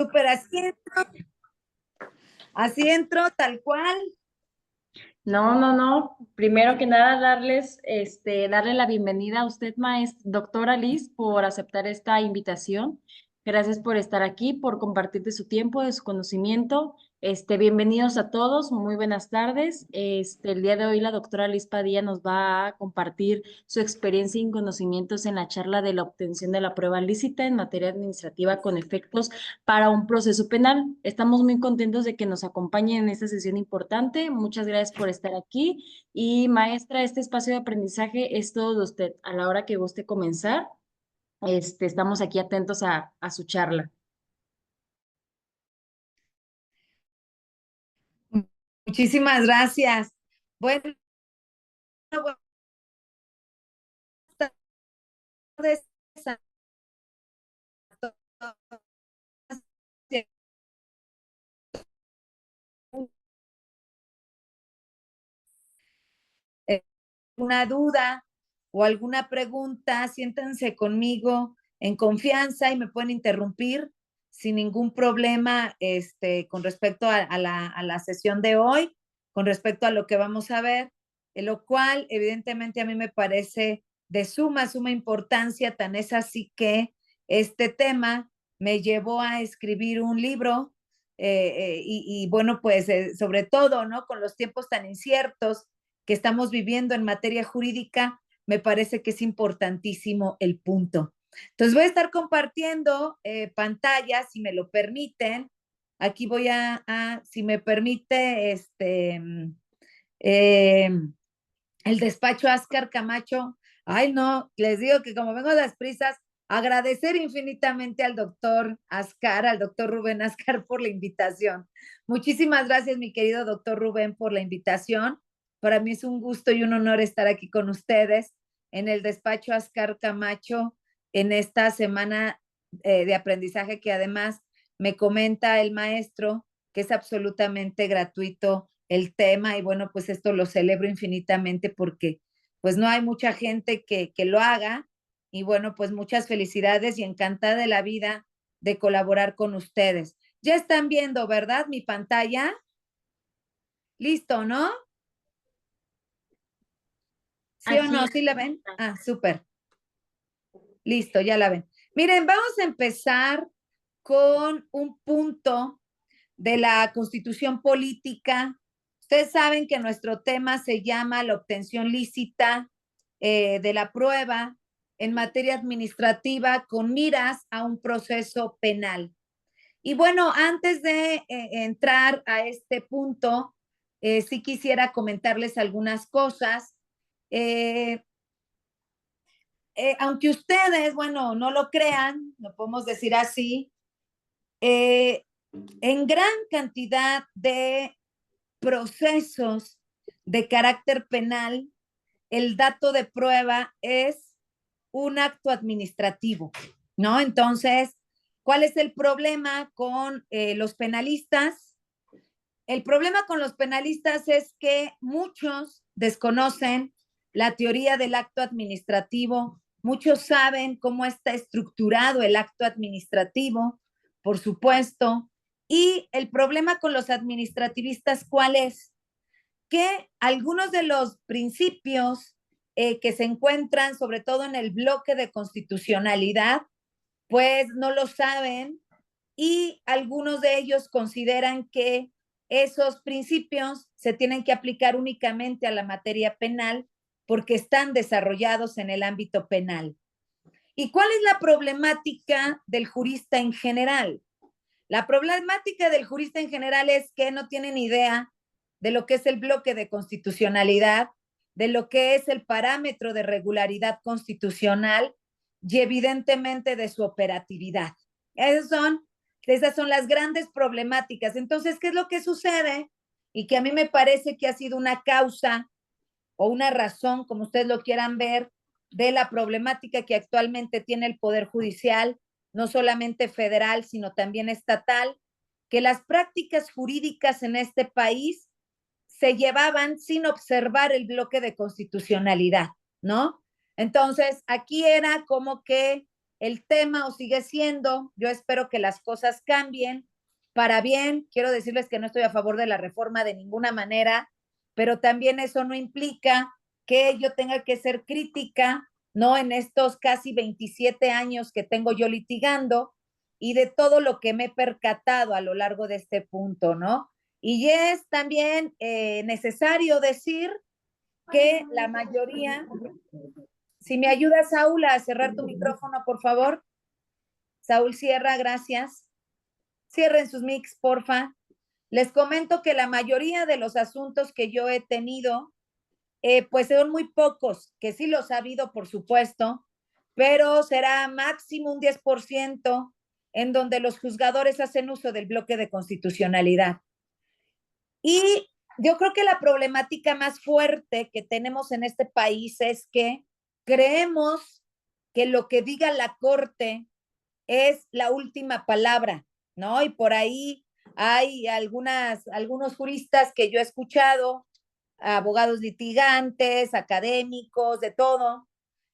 Súper, así entro, tal cual. No, no, no. Primero que nada, darle la bienvenida a usted, doctora Liz, por aceptar esta invitación. Gracias por estar aquí, por compartir de su tiempo, de su conocimiento. Bienvenidos a todos, muy buenas tardes. El día de hoy la doctora Liz Padilla nos va a compartir su experiencia y conocimientos en la charla de la obtención de la prueba lícita en materia administrativa con efectos para un proceso penal. Estamos muy contentos de que nos acompañe en esta sesión importante. Muchas gracias por estar aquí. Y maestra, este espacio de aprendizaje es todo de usted. A la hora que guste comenzar, estamos aquí atentos a su charla. Muchísimas gracias. Bueno, buenas tardes a todos. Una duda o alguna pregunta, siéntanse conmigo en confianza y me pueden interrumpir sin ningún problema con respecto a la sesión de hoy, con respecto a lo que vamos a ver, lo cual evidentemente a mí me parece de suma importancia, tan es así que este tema me llevó a escribir un libro bueno, pues sobre todo, ¿no? Con los tiempos tan inciertos que estamos viviendo en materia jurídica, me parece que es importantísimo el punto. Entonces voy a estar compartiendo pantalla, si me lo permiten. Aquí voy si me permite, eh, el despacho Ascar Camacho. Ay, no, les digo que como vengo a las prisas, agradecer infinitamente al doctor Ascar, al doctor Rubén Ascar por la invitación. Muchísimas gracias, mi querido doctor Rubén, por la invitación. Para mí es un gusto y un honor estar aquí con ustedes en el despacho Ascar Camacho en esta semana de aprendizaje que además me comenta el maestro que es absolutamente gratuito el tema y bueno, pues esto lo celebro infinitamente porque pues no hay mucha gente que lo haga y bueno, pues muchas felicidades y encantada de la vida de colaborar con ustedes. Ya están viendo, ¿verdad? Mi pantalla. Listo, ¿no? ¿Sí o Así no? es. ¿Sí la ven? Ah, súper. Listo, ya la ven. Miren, vamos a empezar con un punto de la Constitución Política. Ustedes saben que nuestro tema se llama la obtención lícita de la prueba en materia administrativa con miras a un proceso penal. Y bueno, antes de entrar a este punto, sí quisiera comentarles algunas cosas. Eh, Aunque ustedes, bueno, no lo crean, lo podemos decir así, eh, en gran cantidad de procesos de carácter penal, el dato de prueba es un acto administrativo, ¿no? Entonces, ¿cuál es el problema con los penalistas? El problema con los penalistas es que muchos desconocen la teoría del acto administrativo, muchos saben cómo está estructurado el acto administrativo, por supuesto, y el problema con los administrativistas, ¿cuál es? Que algunos de los principios que se encuentran sobre todo en el bloque de constitucionalidad, pues no lo saben y algunos de ellos consideran que esos principios se tienen que aplicar únicamente a la materia penal porque están desarrollados en el ámbito penal. ¿Y cuál es la problemática del jurista en general? La problemática del jurista en general es que no tienen idea de lo que es el bloque de constitucionalidad, de lo que es el parámetro de regularidad constitucional y evidentemente de su operatividad. Esas son las grandes problemáticas. Entonces, ¿qué es lo que sucede? Y que a mí me parece que ha sido una causa o una razón, como ustedes lo quieran ver, de la problemática que actualmente tiene el Poder Judicial, no solamente federal, sino también estatal, que las prácticas jurídicas en este país se llevaban sin observar el bloque de constitucionalidad, ¿no? Entonces, aquí era como que el tema o sigue siendo. Yo espero que las cosas cambien para bien. Quiero decirles que no estoy a favor de la reforma de ninguna manera, pero también eso no implica que yo tenga que ser crítica, ¿no? En estos casi 27 años que tengo yo litigando y de todo lo que me he percatado a lo largo de este punto, ¿no? Y es también necesario decir que la mayoría, si me ayuda Saúl a cerrar tu micrófono, por favor. Saúl cierra, gracias. Cierren sus mix, porfa. Les comento que la mayoría de los asuntos que yo he tenido, pues son muy pocos, que sí los ha habido, por supuesto, pero será máximo un 10% en donde los juzgadores hacen uso del bloque de constitucionalidad. Y yo creo que la problemática más fuerte que tenemos en este país es que creemos que lo que diga la Corte es la última palabra, ¿no? Y por ahí hay algunos juristas que yo he escuchado, abogados litigantes, académicos, de todo,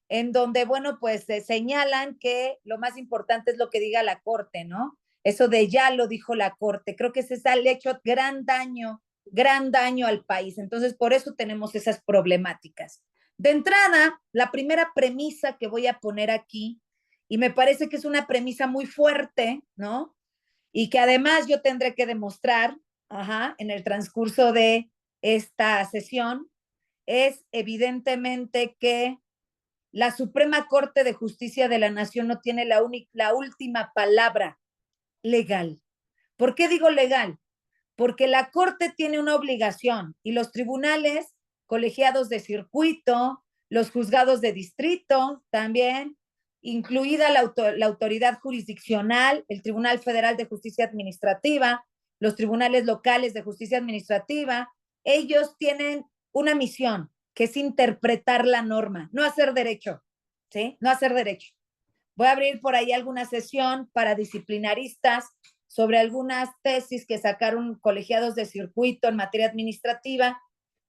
en donde, bueno, pues se señalan que lo más importante es lo que diga la Corte, ¿no? Eso de ya lo dijo la Corte. Creo que se le ha hecho gran daño al país. Entonces, por eso tenemos esas problemáticas. De entrada, la primera premisa que voy a poner aquí, y me parece que es una premisa muy fuerte, ¿no? Y que además yo tendré que demostrar, en el transcurso de esta sesión, es evidentemente que la Suprema Corte de Justicia de la Nación no tiene la última palabra legal. ¿Por qué digo legal? Porque la Corte tiene una obligación y los tribunales colegiados de circuito, los juzgados de distrito también, incluida la autoridad jurisdiccional, el Tribunal Federal de Justicia Administrativa, los tribunales locales de justicia administrativa, ellos tienen una misión, que es interpretar la norma, no hacer derecho, ¿sí? No hacer derecho. Voy a abrir por ahí alguna sesión para disciplinaristas sobre algunas tesis que sacaron colegiados de circuito en materia administrativa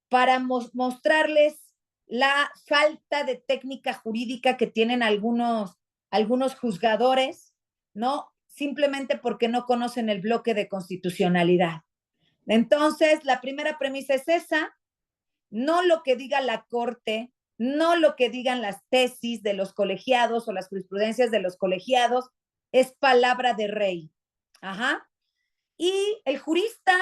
para mostrarles la falta de técnica jurídica que tienen algunos juzgadores, ¿no? Simplemente porque no conocen el bloque de constitucionalidad. Entonces, la primera premisa es esa, no lo que diga la Corte, no lo que digan las tesis de los colegiados o las jurisprudencias de los colegiados, es palabra de rey. Ajá. Y el jurista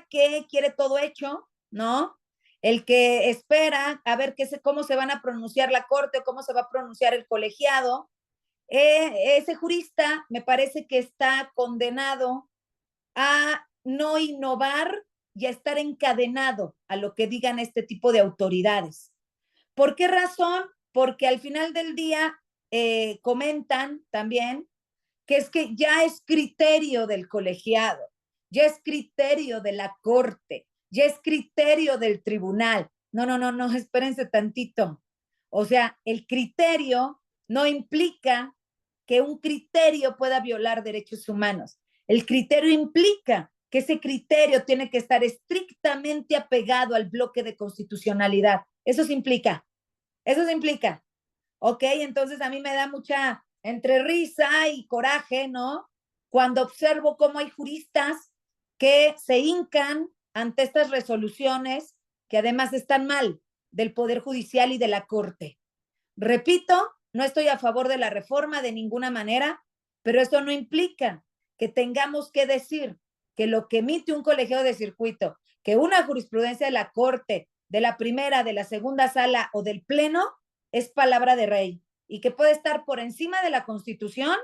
que quiere todo hecho, ¿no? El que espera a ver cómo se van a pronunciar la Corte o cómo se va a pronunciar el colegiado, ese jurista me parece que está condenado a no innovar y a estar encadenado a lo que digan este tipo de autoridades. ¿Por qué razón? Porque al final del día comentan también que es que ya es criterio del colegiado, ya es criterio de la corte, ya es criterio del tribunal. No, no, no, no, espérense tantito. O sea, el criterio no implica que un criterio pueda violar derechos humanos. El criterio implica que ese criterio tiene que estar estrictamente apegado al bloque de constitucionalidad. Eso se implica. Ok, entonces a mí me da mucha entre risa y coraje, ¿no? Cuando observo cómo hay juristas que se hincan ante estas resoluciones que además están mal del Poder Judicial y de la Corte. Repito, no estoy a favor de la reforma de ninguna manera, pero eso no implica que tengamos que decir que lo que emite un colegiado de circuito, que una jurisprudencia de la Corte, de la primera, de la segunda sala o del Pleno, es palabra de rey y que puede estar por encima de la Constitución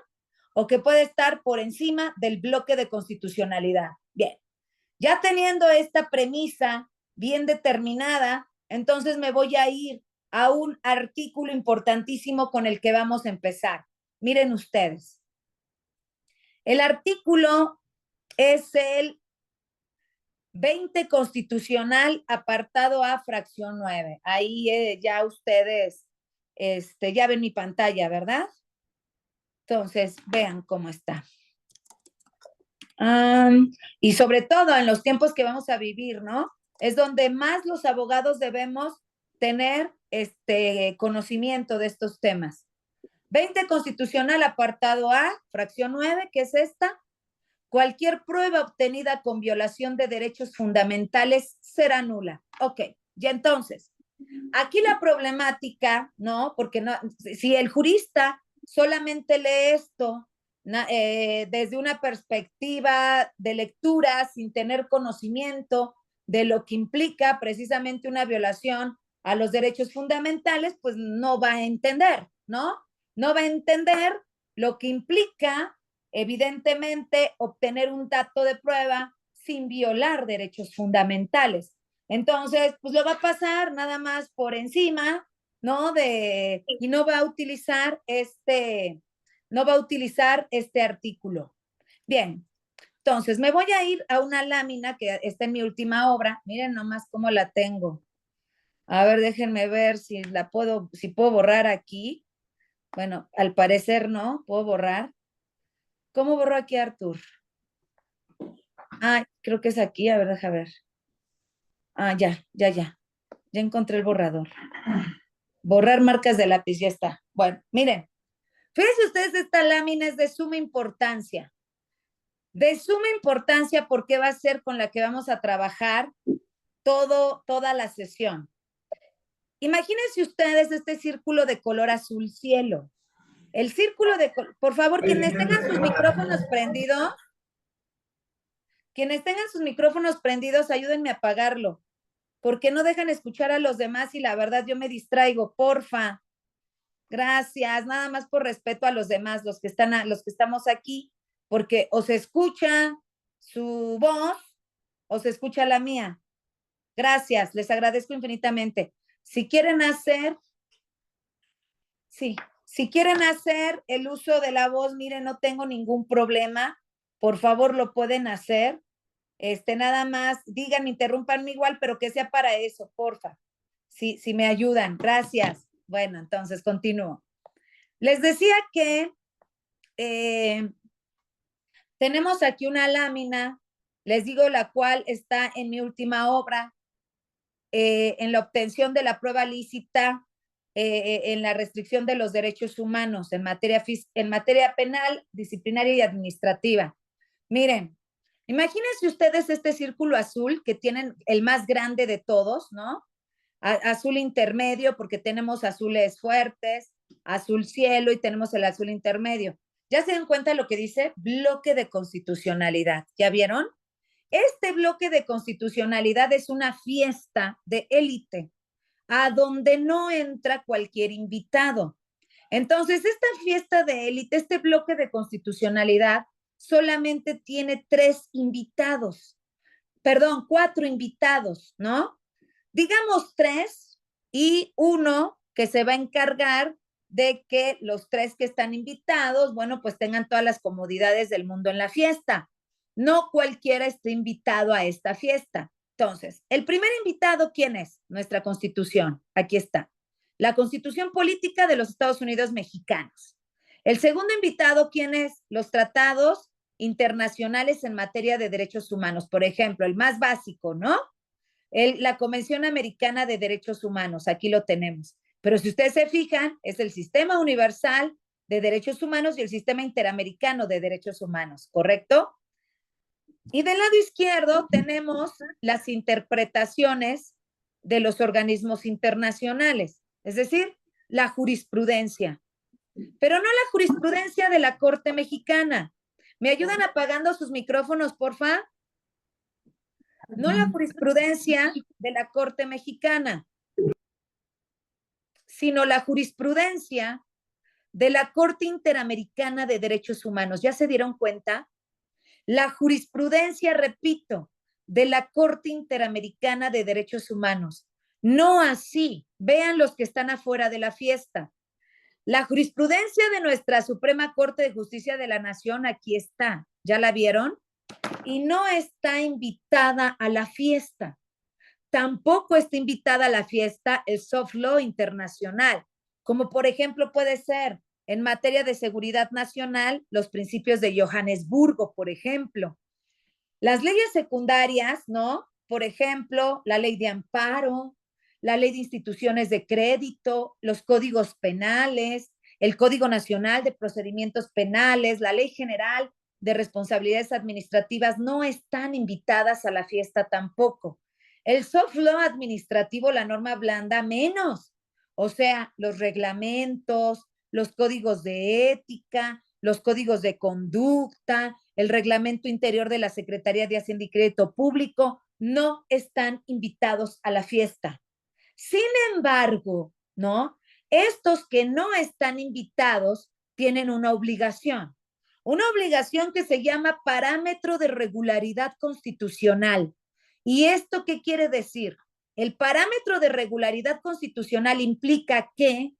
o que puede estar por encima del bloque de constitucionalidad. Bien, ya teniendo esta premisa bien determinada, entonces me voy a ir a un artículo importantísimo con el que vamos a empezar. Miren ustedes. El artículo es el 20 constitucional, apartado A, fracción 9. Ahí ya ustedes ya ven mi pantalla, ¿verdad? Entonces, vean cómo está. Y sobre todo en los tiempos que vamos a vivir, ¿no? Es donde más los abogados debemos tener conocimiento de estos temas. 20 constitucional, apartado A, fracción 9, que es esta. Cualquier prueba obtenida con violación de derechos fundamentales será nula. Ok, y entonces, aquí la problemática, ¿no? Porque no, si el jurista solamente lee esto desde una perspectiva de lectura, sin tener conocimiento de lo que implica precisamente una violación a los derechos fundamentales, pues no va a entender, ¿no? No va a entender lo que implica, evidentemente, obtener un dato de prueba sin violar derechos fundamentales. Entonces, pues lo va a pasar nada más por encima, ¿no? Y no va a utilizar este artículo. Bien, entonces me voy a ir a una lámina que está en mi última obra. Miren nomás cómo la tengo. A ver, déjenme ver si puedo borrar aquí. Bueno, al parecer no, puedo borrar. ¿Cómo borro aquí, Artur? Ah, creo que es aquí, a ver, deja ver. Ah, ya encontré el borrador. Borrar marcas de lápiz, ya está. Bueno, miren, fíjense ustedes, esta lámina es de suma importancia. De suma importancia porque va a ser con la que vamos a trabajar toda la sesión. Imagínense ustedes este círculo de color azul cielo. El círculo de color, por favor, quienes tengan sus micrófonos prendidos, ayúdenme a apagarlo, porque no dejan escuchar a los demás y la verdad yo me distraigo, porfa. Gracias, nada más por respeto a los demás, los que estamos aquí, porque o se escucha su voz o se escucha la mía. Gracias, les agradezco infinitamente. Si quieren hacer el uso de la voz, miren, no tengo ningún problema. Por favor, lo pueden hacer. Nada más, digan, interrúmpanme igual, pero que sea para eso, porfa. Si me ayudan, gracias. Bueno, entonces continúo. Les decía que tenemos aquí una lámina, les digo, la cual está en mi última obra, en la obtención de la prueba lícita, en la restricción de los derechos humanos en materia penal, disciplinaria y administrativa. Miren, imagínense ustedes este círculo azul que tienen el más grande de todos, ¿no? Azul intermedio, porque tenemos azules fuertes, azul cielo y tenemos el azul intermedio. ¿Ya se dan cuenta de lo que dice? Bloque de constitucionalidad. ¿Ya vieron? Este bloque de constitucionalidad es una fiesta de élite, a donde no entra cualquier invitado. Entonces, esta fiesta de élite, este bloque de constitucionalidad, solamente tiene 4 invitados, ¿no? Digamos 3 y uno que se va a encargar de que los 3 que están invitados, bueno, pues tengan todas las comodidades del mundo en la fiesta. No cualquiera esté invitado a esta fiesta. Entonces, el primer invitado, ¿quién es? Nuestra Constitución. Aquí está. La Constitución Política de los Estados Unidos Mexicanos. El segundo invitado, ¿quién es? Los tratados internacionales en materia de derechos humanos. Por ejemplo, el más básico, ¿no? La Convención Americana de Derechos Humanos, aquí lo tenemos. Pero si ustedes se fijan, es el Sistema Universal de Derechos Humanos y el Sistema Interamericano de Derechos Humanos, ¿correcto? Y del lado izquierdo tenemos las interpretaciones de los organismos internacionales, es decir, la jurisprudencia. Pero no la jurisprudencia de la Corte Mexicana. ¿Me ayudan apagando sus micrófonos, porfa? No la jurisprudencia de la Corte Mexicana, sino la jurisprudencia de la Corte Interamericana de Derechos Humanos. ¿Ya se dieron cuenta? La jurisprudencia, repito, de la Corte Interamericana de Derechos Humanos. No así. Vean los que están afuera de la fiesta. La jurisprudencia de nuestra Suprema Corte de Justicia de la Nación, aquí está. ¿Ya la vieron? Y no está invitada a la fiesta. Tampoco está invitada a la fiesta el soft law internacional, como por ejemplo puede ser en materia de seguridad nacional los principios de Johannesburgo, por ejemplo. Las leyes secundarias, ¿no? Por ejemplo, la ley de amparo, la ley de instituciones de crédito, los códigos penales, el Código Nacional de Procedimientos Penales, la Ley General de Responsabilidades Administrativas no están invitadas a la fiesta tampoco. El soft law administrativo, la norma blanda, menos. O sea, los reglamentos, los códigos de ética, los códigos de conducta, el reglamento interior de la Secretaría de Hacienda y Crédito Público, no están invitados a la fiesta. Sin embargo, ¿no? Estos que no están invitados tienen una obligación que se llama parámetro de regularidad constitucional. ¿Y esto qué quiere decir? El parámetro de regularidad constitucional implica que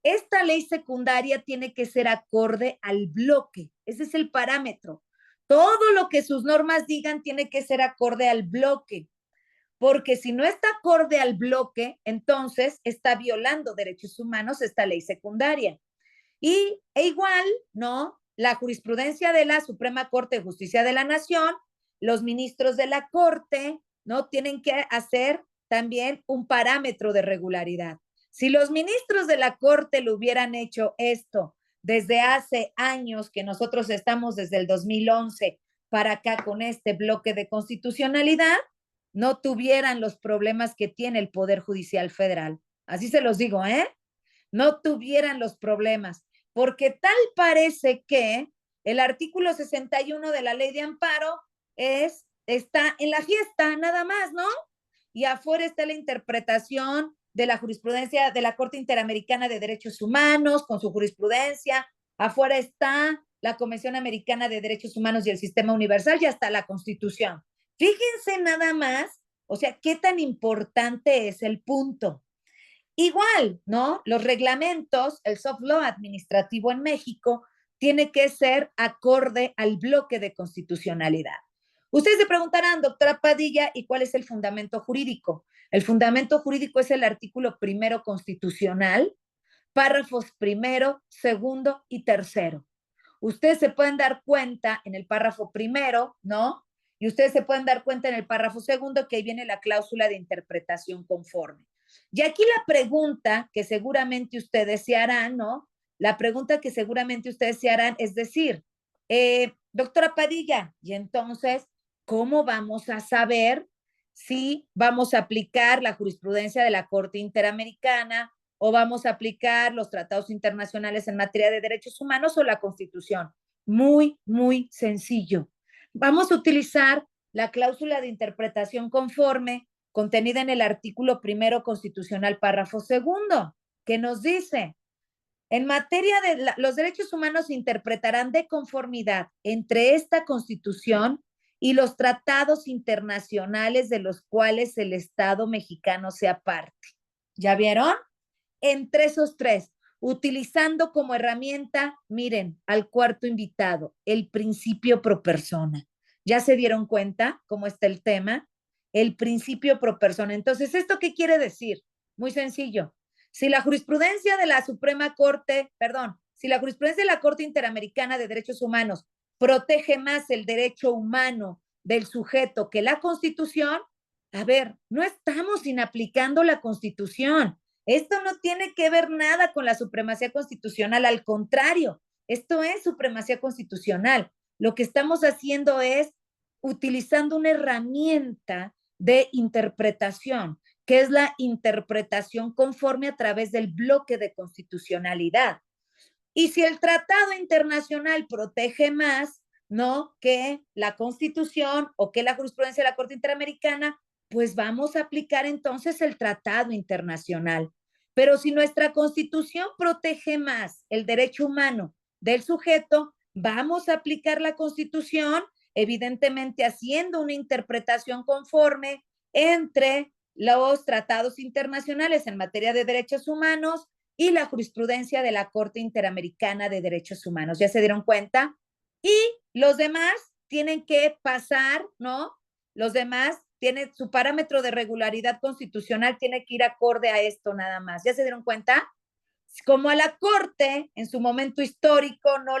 esta ley secundaria tiene que ser acorde al bloque. Ese es el parámetro. Todo lo que sus normas digan tiene que ser acorde al bloque, porque si no está acorde al bloque, entonces está violando derechos humanos esta ley secundaria. Igual, ¿no? La jurisprudencia de la Suprema Corte de Justicia de la Nación, los ministros de la Corte, ¿no? Tienen que hacer también un parámetro de regularidad. Si los ministros de la Corte lo hubieran hecho esto desde hace años, que nosotros estamos desde el 2011 para acá con este bloque de constitucionalidad, no tuvieran los problemas que tiene el Poder Judicial Federal. Así se los digo, ¿eh? No tuvieran los problemas, porque tal parece que el artículo 61 de la Ley de Amparo está en la fiesta, nada más, ¿no? Y afuera está la interpretación de la jurisprudencia de la Corte Interamericana de Derechos Humanos con su jurisprudencia, afuera está la Convención Americana de Derechos Humanos y el Sistema Universal y hasta la Constitución. Fíjense nada más, o sea, qué tan importante es el punto. Igual, ¿no? Los reglamentos, el soft law administrativo en México tiene que ser acorde al bloque de constitucionalidad. Ustedes se preguntarán, doctora Padilla, ¿y cuál es el fundamento jurídico? El fundamento jurídico es el artículo primero constitucional, párrafos primero, segundo y tercero. Ustedes se pueden dar cuenta en el párrafo primero, ¿no? Y ustedes se pueden dar cuenta en el párrafo segundo que ahí viene la cláusula de interpretación conforme. Y aquí la pregunta que seguramente ustedes se harán, ¿no? La pregunta que seguramente ustedes se harán es decir, doctora Padilla, y entonces, ¿cómo vamos a saber si vamos a aplicar la jurisprudencia de la Corte Interamericana o vamos a aplicar los tratados internacionales en materia de derechos humanos o la Constitución? Muy, muy sencillo. Vamos a utilizar la cláusula de interpretación conforme contenida en el artículo primero constitucional, párrafo segundo, que nos dice, en materia de los derechos humanos se interpretarán de conformidad entre esta Constitución y los tratados internacionales de los cuales el Estado mexicano sea parte. ¿Ya vieron? Entre esos tres, utilizando como herramienta, miren, al cuarto invitado, el principio pro persona. ¿Ya se dieron cuenta cómo está el tema? El principio pro persona. Entonces, ¿esto qué quiere decir? Muy sencillo. Si la jurisprudencia de la Suprema Corte, perdón, si la jurisprudencia de la Corte Interamericana de Derechos Humanos protege más el derecho humano del sujeto que la Constitución, a ver, no estamos inaplicando la Constitución. Esto no tiene que ver nada con la supremacía constitucional, al contrario, esto es supremacía constitucional. Lo que estamos haciendo es utilizando una herramienta de interpretación, que es la interpretación conforme a través del bloque de constitucionalidad. Y si el tratado internacional protege más, ¿no? Que la Constitución o que la jurisprudencia de la Corte Interamericana, pues vamos a aplicar entonces el tratado internacional. Pero si nuestra Constitución protege más el derecho humano del sujeto, vamos a aplicar la Constitución, evidentemente haciendo una interpretación conforme entre los tratados internacionales en materia de derechos humanos y la jurisprudencia de la Corte Interamericana de Derechos Humanos. ¿Ya se dieron cuenta? Y los demás tienen que pasar, ¿no? Los demás tienen su parámetro de regularidad constitucional, tiene que ir acorde a esto nada más. ¿Ya se dieron cuenta? Como a la Corte en su momento histórico no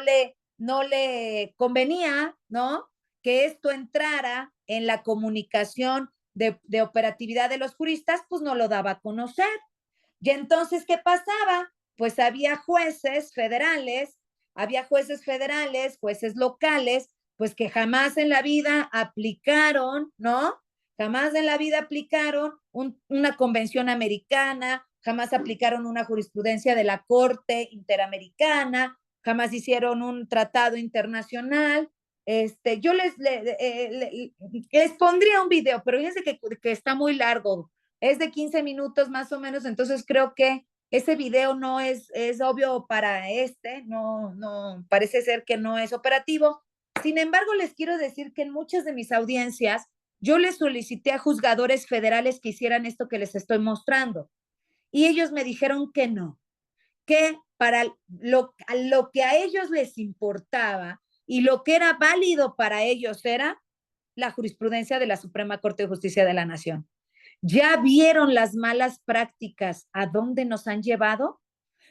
le convenía, ¿no? Que esto entrara en la comunicación de operatividad de los juristas, pues no lo daba a conocer. Y entonces, ¿qué pasaba? pues había jueces federales, jueces locales, pues que jamás en la vida aplicaron, ¿no? Jamás en la vida aplicaron una convención americana, jamás aplicaron una jurisprudencia de la Corte Interamericana, jamás hicieron un tratado internacional. Yo les pondría un video, pero fíjense que está muy largo, es de 15 minutos más o menos, entonces creo que ese video no es obvio para no, parece ser que no es operativo. Sin embargo, les quiero decir que en muchas de mis audiencias yo les solicité a juzgadores federales que hicieran esto que les estoy mostrando y ellos me dijeron que no, que para lo que a ellos les importaba y lo que era válido para ellos era la jurisprudencia de la Suprema Corte de Justicia de la Nación. ¿Ya vieron las malas prácticas a dónde nos han llevado?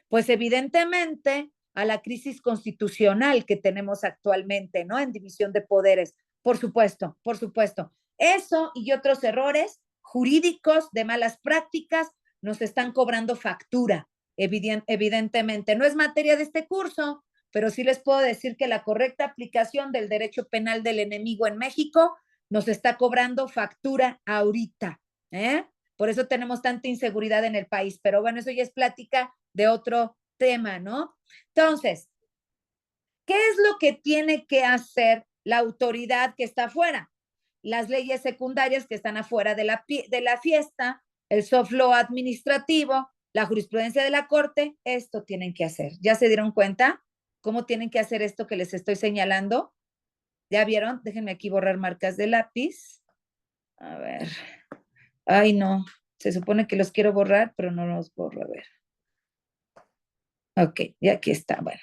Pues evidentemente a la crisis constitucional que tenemos actualmente, ¿no? En división de poderes. Por supuesto, por supuesto. Eso y otros errores jurídicos de malas prácticas nos están cobrando factura, evidentemente. No es materia de este curso, pero sí les puedo decir que la correcta aplicación del derecho penal del enemigo en México nos está cobrando factura ahorita. ¿Eh? Por eso tenemos tanta inseguridad en el país. Pero bueno, eso ya es plática de otro tema, ¿no? Entonces, ¿qué es lo que tiene que hacer la autoridad que está afuera? Las leyes secundarias que están afuera de la fiesta, el soft law administrativo, la jurisprudencia de la Corte, esto tienen que hacer. ¿Ya se dieron cuenta cómo tienen que hacer esto que les estoy señalando? ¿Ya vieron? Déjenme aquí borrar marcas de lápiz. A ver. Ay, no. Se supone que los quiero borrar, pero no los borro. A ver. Ok, y aquí está. Bueno.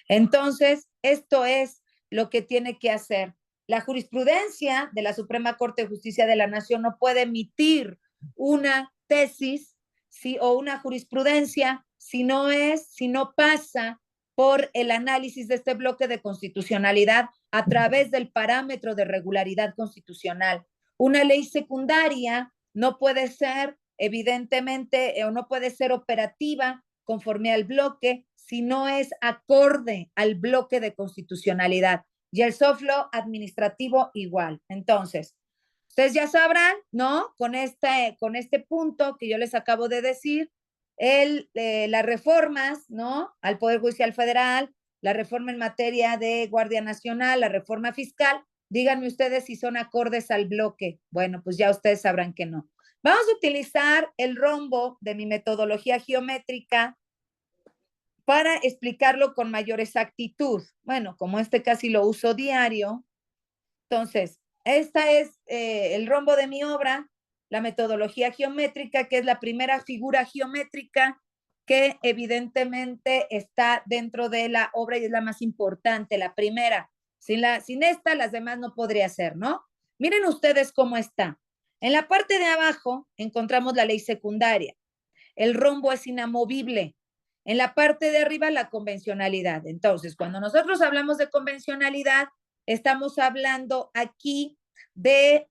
Entonces, esto es lo que tiene que hacer. La jurisprudencia de la Suprema Corte de Justicia de la Nación no puede emitir una tesis, ¿sí? O una jurisprudencia si no pasa por el análisis de este bloque de constitucionalidad a través del parámetro de regularidad constitucional. Una ley secundaria no puede ser, evidentemente, o no puede ser operativa conforme al bloque si no es acorde al bloque de constitucionalidad. Y el soft law administrativo igual. Entonces, ustedes ya sabrán, ¿no? Con este punto que yo les acabo de decir, las reformas, ¿no? Al Poder Judicial Federal, la reforma en materia de Guardia Nacional, la reforma fiscal, díganme ustedes si son acordes al bloque. Bueno, pues ya ustedes sabrán que no. Vamos a utilizar el rombo de mi metodología geométrica para explicarlo con mayor exactitud. Bueno, como casi lo uso diario, entonces, esta es el rombo de mi obra, la metodología geométrica, que es la primera figura geométrica que evidentemente está dentro de la obra y es la más importante, la primera. Sin esta, las demás no podría ser, ¿no? Miren ustedes cómo está. En la parte de abajo encontramos la ley secundaria. El rombo es inamovible. En la parte de arriba, la convencionalidad. Entonces, cuando nosotros hablamos de convencionalidad, estamos hablando aquí de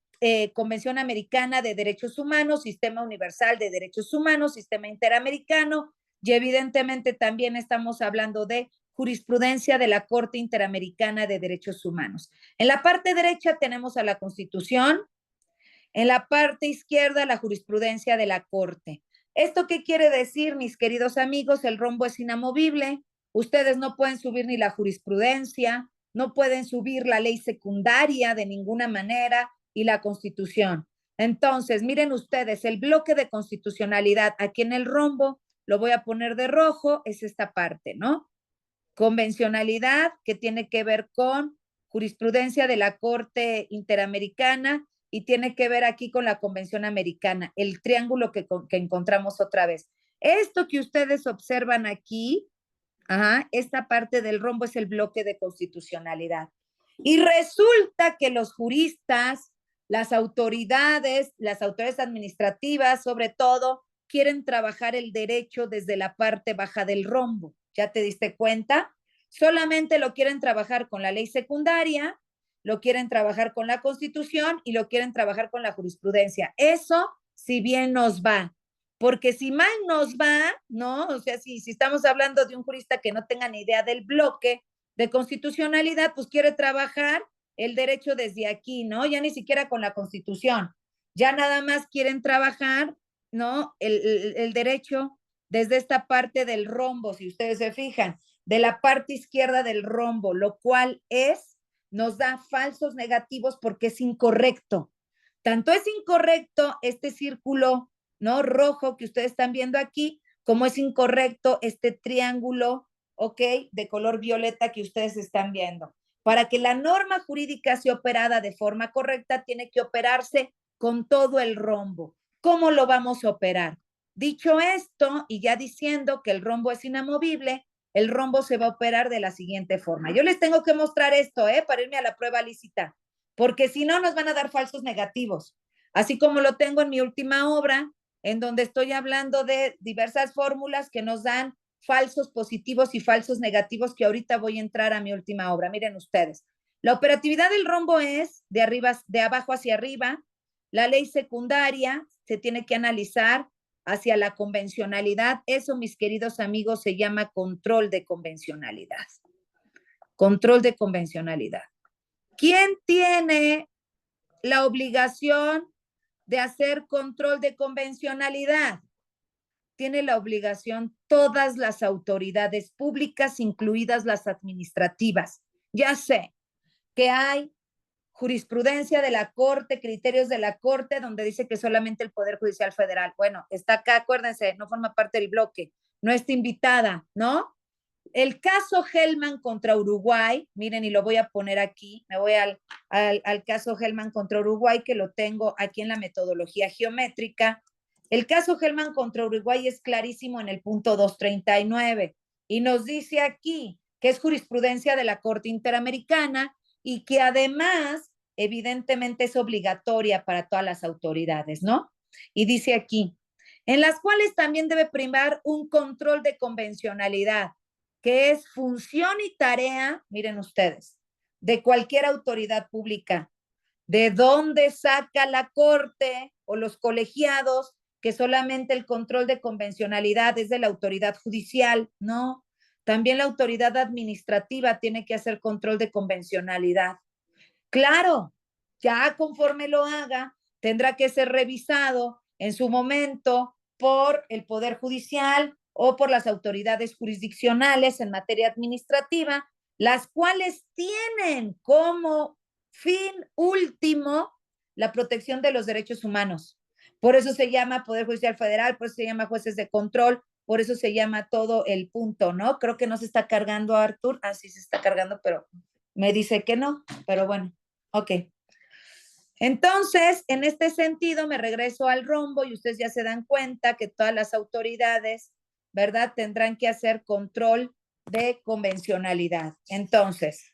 Convención Americana de Derechos Humanos, Sistema Universal de Derechos Humanos, Sistema Interamericano, y evidentemente también estamos hablando de jurisprudencia de la Corte Interamericana de Derechos Humanos. En la parte derecha tenemos a la Constitución, en la parte izquierda la jurisprudencia de la Corte. ¿Esto qué quiere decir, mis queridos amigos? El rombo es inamovible. Ustedes no pueden subir ni la jurisprudencia, no pueden subir la ley secundaria de ninguna manera y la Constitución. Entonces, miren ustedes, el bloque de constitucionalidad aquí en el rombo, lo voy a poner de rojo, es esta parte, ¿no? Convencionalidad, que tiene que ver con jurisprudencia de la Corte Interamericana y tiene que ver aquí con la Convención Americana, el triángulo que encontramos otra vez. Esto que ustedes observan aquí, esta parte del rombo es el bloque de constitucionalidad. Y resulta que los juristas, las autoridades administrativas, sobre todo, quieren trabajar el derecho desde la parte baja del rombo. ¿Ya te diste cuenta? Solamente lo quieren trabajar con la ley secundaria, lo quieren trabajar con la Constitución y lo quieren trabajar con la jurisprudencia. Eso, si bien nos va, porque si mal nos va, ¿no? O sea, si estamos hablando de un jurista que no tenga ni idea del bloque de constitucionalidad, pues quiere trabajar el derecho desde aquí, ¿no? Ya ni siquiera con la Constitución, ya nada más quieren trabajar, ¿no? El derecho desde esta parte del rombo, si ustedes se fijan, de la parte izquierda del rombo, lo cual nos da falsos negativos porque es incorrecto. Tanto es incorrecto este círculo, ¿no? Rojo que ustedes están viendo aquí, como es incorrecto este triángulo, ¿ok? De color violeta que ustedes están viendo. Para que la norma jurídica sea operada de forma correcta, tiene que operarse con todo el rombo. ¿Cómo lo vamos a operar? Dicho esto, y ya diciendo que el rombo es inamovible, el rombo se va a operar de la siguiente forma. Yo les tengo que mostrar esto, para irme a la prueba lícita, porque si no nos van a dar falsos negativos. Así como lo tengo en mi última obra, en donde estoy hablando de diversas fórmulas que nos dan falsos positivos y falsos negativos, que ahorita voy a entrar a mi última obra. Miren ustedes. La operatividad del rombo es de abajo hacia arriba. La ley secundaria se tiene que analizar hacia la convencionalidad. Eso, mis queridos amigos, se llama control de convencionalidad. Control de convencionalidad. ¿Quién tiene la obligación de hacer control de convencionalidad? Tiene la obligación todas las autoridades públicas, incluidas las administrativas. Ya sé que hay jurisprudencia de la Corte, criterios de la Corte, donde dice que solamente el Poder Judicial Federal. Bueno, está acá, acuérdense, no forma parte del bloque, no está invitada, ¿no? El caso Hellman contra Uruguay, miren, y lo voy a poner aquí, me voy al caso Hellman contra Uruguay, que lo tengo aquí en la metodología geométrica. El caso Hellman contra Uruguay es clarísimo en el punto 239 y nos dice aquí que es jurisprudencia de la Corte Interamericana y que además, evidentemente, es obligatoria para todas las autoridades, ¿no? Y dice aquí, en las cuales también debe primar un control de convencionalidad, que es función y tarea, miren ustedes, de cualquier autoridad pública. ¿De dónde saca la Corte o los colegiados que solamente el control de convencionalidad es de la autoridad judicial? No, también la autoridad administrativa tiene que hacer control de convencionalidad. Claro, ya conforme lo haga, tendrá que ser revisado en su momento por el Poder Judicial o por las autoridades jurisdiccionales en materia administrativa, las cuales tienen como fin último la protección de los derechos humanos. Por eso se llama Poder Judicial Federal, por eso se llama jueces de control, por eso se llama todo el punto, ¿no? Creo que no se está cargando, Artur. Ah, sí se está cargando, pero me dice que no, pero bueno, ok. Entonces, en este sentido, me regreso al rombo y ustedes ya se dan cuenta que todas las autoridades, ¿verdad?, tendrán que hacer control de convencionalidad. Entonces,